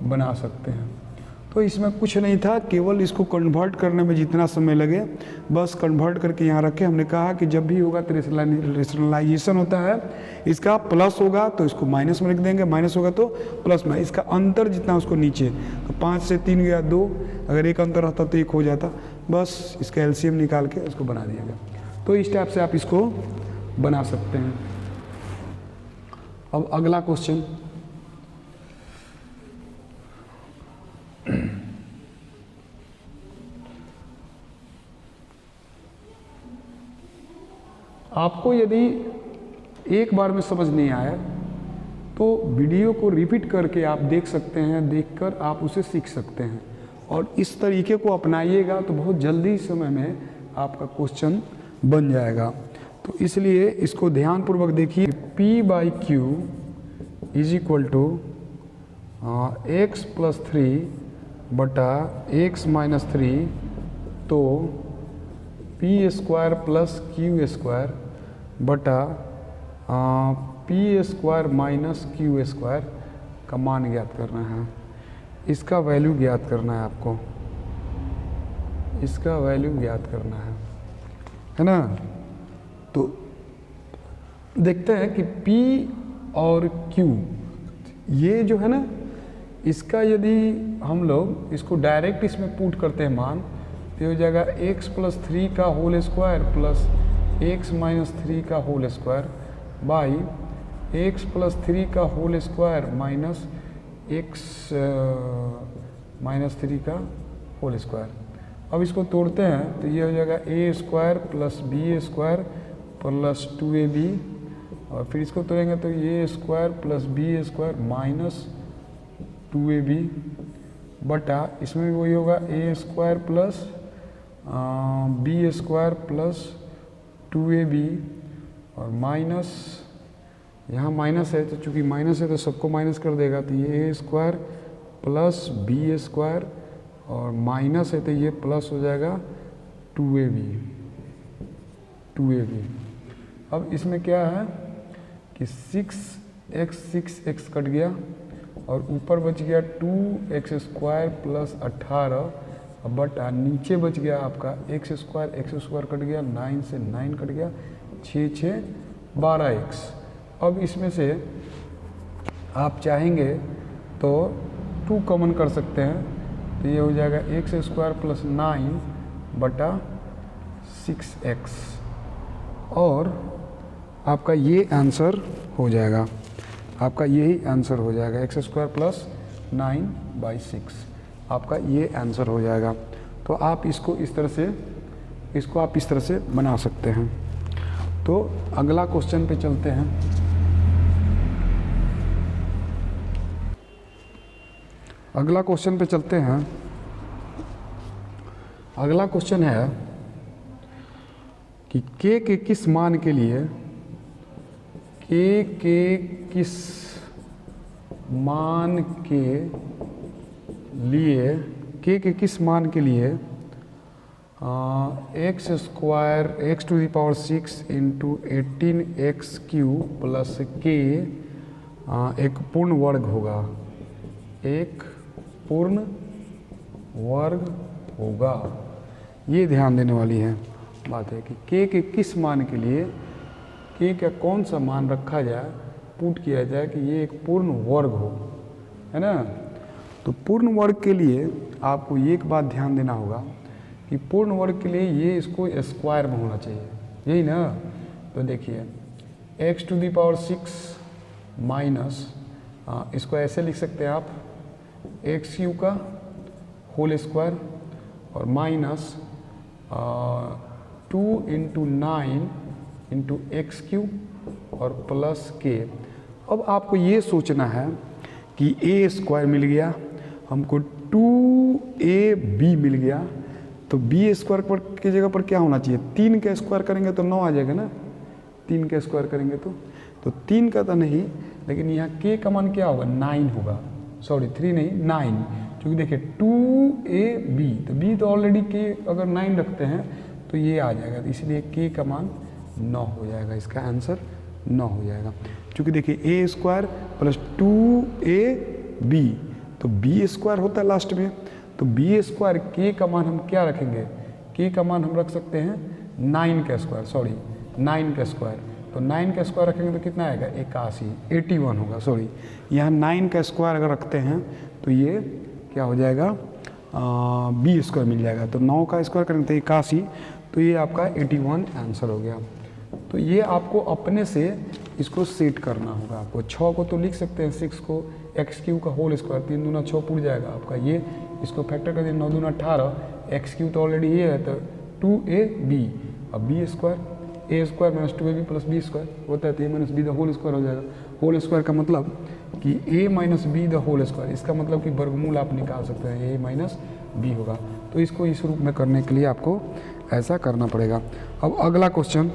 बना सकते हैं। तो इसमें कुछ नहीं था, केवल इसको कन्वर्ट करने में जितना समय लगे बस कन्वर्ट करके यहाँ रखे। हमने कहा कि जब भी होगा तो रेशनलाइजेशन होता है, इसका प्लस होगा तो इसको माइनस में लिख देंगे, माइनस होगा तो प्लस में, इसका अंतर जितना उसको नीचे, तो 5 से 3 गया 2, अगर एक अंतर रहता तो 1 हो जाता, बस इसका एलसीएम निकाल के इसको बना दिया गया। तो इस टाइप से आप इसको बना सकते हैं। अब अगला क्वेश्चन आपको यदि एक बार में समझ नहीं आया तो वीडियो को रिपीट करके आप देख सकते हैं, देखकर आप उसे सीख सकते हैं और इस तरीके को अपनाइएगा तो बहुत जल्दी समय में आपका क्वेश्चन बन जाएगा। तो इसलिए इसको ध्यानपूर्वक देखिए। P/Q is equal to x+3/x-3, तो P² प्लस Q² बटा P² का मान ज्ञात करना है। इसका वैल्यू ज्ञात करना है आपको, इसका वैल्यू ज्ञात करना है ना। तो देखते हैं कि P और Q ये जो है ना, इसका यदि हम लोग इसको डायरेक्ट इसमें पुट करते हैं मान, तो हो जाएगा x+3 का होल स्क्वायर प्लस x-3 का होल स्क्वायर बाई x+3 का होल स्क्वायर माइनस x-3 का होल स्क्वायर। अब इसको तोड़ते हैं तो ये हो जाएगा a² plus b² plus 2ab, और फिर इसको तोड़ेंगे तो a² plus b² minus 2ab बटा इसमें भी वही होगा a² plus b² plus 2ab और माइनस, यहाँ माइनस है तो चूंकि माइनस है तो सबको माइनस कर देगा, तो ये a² प्लस b² और माइनस है तो ये प्लस हो जाएगा 2ab। अब इसमें क्या है कि 6x कट गया और ऊपर बच गया 2x² प्लस 18 बटा नीचे बच गया आपका x² कट गया, 9 से 9 कट गया, 6 12x। अब इसमें से आप चाहेंगे तो 2 कॉमन कर सकते हैं, तो ये हो जाएगा x² प्लस 9 बटा 6x और आपका ये आंसर हो जाएगा, आपका यही आंसर हो जाएगा x² प्लस 9/6, आपका ये आंसर हो जाएगा। तो आप इसको इस तरह से, इसको आप इस तरह से बना सकते हैं। तो अगला क्वेश्चन पे चलते हैं। अगला क्वेश्चन पे चलते हैं। अगला क्वेश्चन है कि k के किस मान के लिए, k के किस मान के लिए, k के किस मान के लिए x² into 18x³ plus k एक पूर्ण वर्ग होगा, एक पूर्ण वर्ग होगा। ये ध्यान देने वाली है बात है कि k के किस मान के लिए, k का कौन सा मान रखा जाए, पुट किया जाए कि ये एक पूर्ण वर्ग हो, है ना। तो पूर्ण वर्ग के लिए आपको एक बात ध्यान देना होगा कि पूर्ण वर्ग के लिए ये इसको स्क्वायर में होना चाहिए, यही ना। तो देखिए x⁶ माइनस, इसको ऐसे लिख सकते हैं आप x³ का होल स्क्वायर और माइनस 2 इंटू 9 इंटू x³ और प्लस k। अब आपको ये सोचना है कि a² मिल गया हमको, 2ab मिल गया, तो b² पर की जगह पर क्या होना चाहिए, 3 का स्क्वायर करेंगे तो 9 आ जाएगा ना, 3 का स्क्वायर करेंगे तो 3 का तो नहीं, लेकिन यहाँ k का मान क्या होगा, 9 होगा, सॉरी 3 नहीं 9, क्योंकि देखिए 2ab, तो b तो ऑलरेडी k अगर 9 रखते हैं तो ये आ जाएगा, तो इसलिए k का मान 9 हो जाएगा, इसका आंसर 9 हो जाएगा। क्योंकि देखिए a² प्लस 2ab, तो b² होता है लास्ट में, तो b² k का मान हम क्या रखेंगे, k का मान हम रख सकते हैं 9 का स्क्वायर, सॉरी 9 का स्क्वायर, तो 9 का स्क्वायर रखेंगे तो कितना आएगा 81 होगा, सॉरी यहाँ 9 का स्क्वायर अगर रखते हैं तो ये क्या हो जाएगा b² मिल जाएगा, तो 9 का स्क्वायर करेंगे तो 81, तो ये आपका 81 आंसर हो गया। तो ये आपको अपने से इसको सेट करना होगा, आपको 6 को तो लिख सकते हैं, 6 को x³ का होल स्क्वायर, 3 दूना 6 पुट जाएगा आपका, ये इसको फैक्टर कर दिया 9 दूना 18, x³ तो ऑलरेडी ये है तो 2ab, अब b² A square minus 2ab plus B square होता है, तो A minus B the whole square हो जाएगा। होल स्क्वायर का मतलब कि A minus B the whole square, इसका मतलब कि वर्गमूल आप निकाल सकते हैं, ए माइनस बी होगा। तो इसको इस रूप में करने के लिए आपको ऐसा करना पड़ेगा। अब अगला क्वेश्चन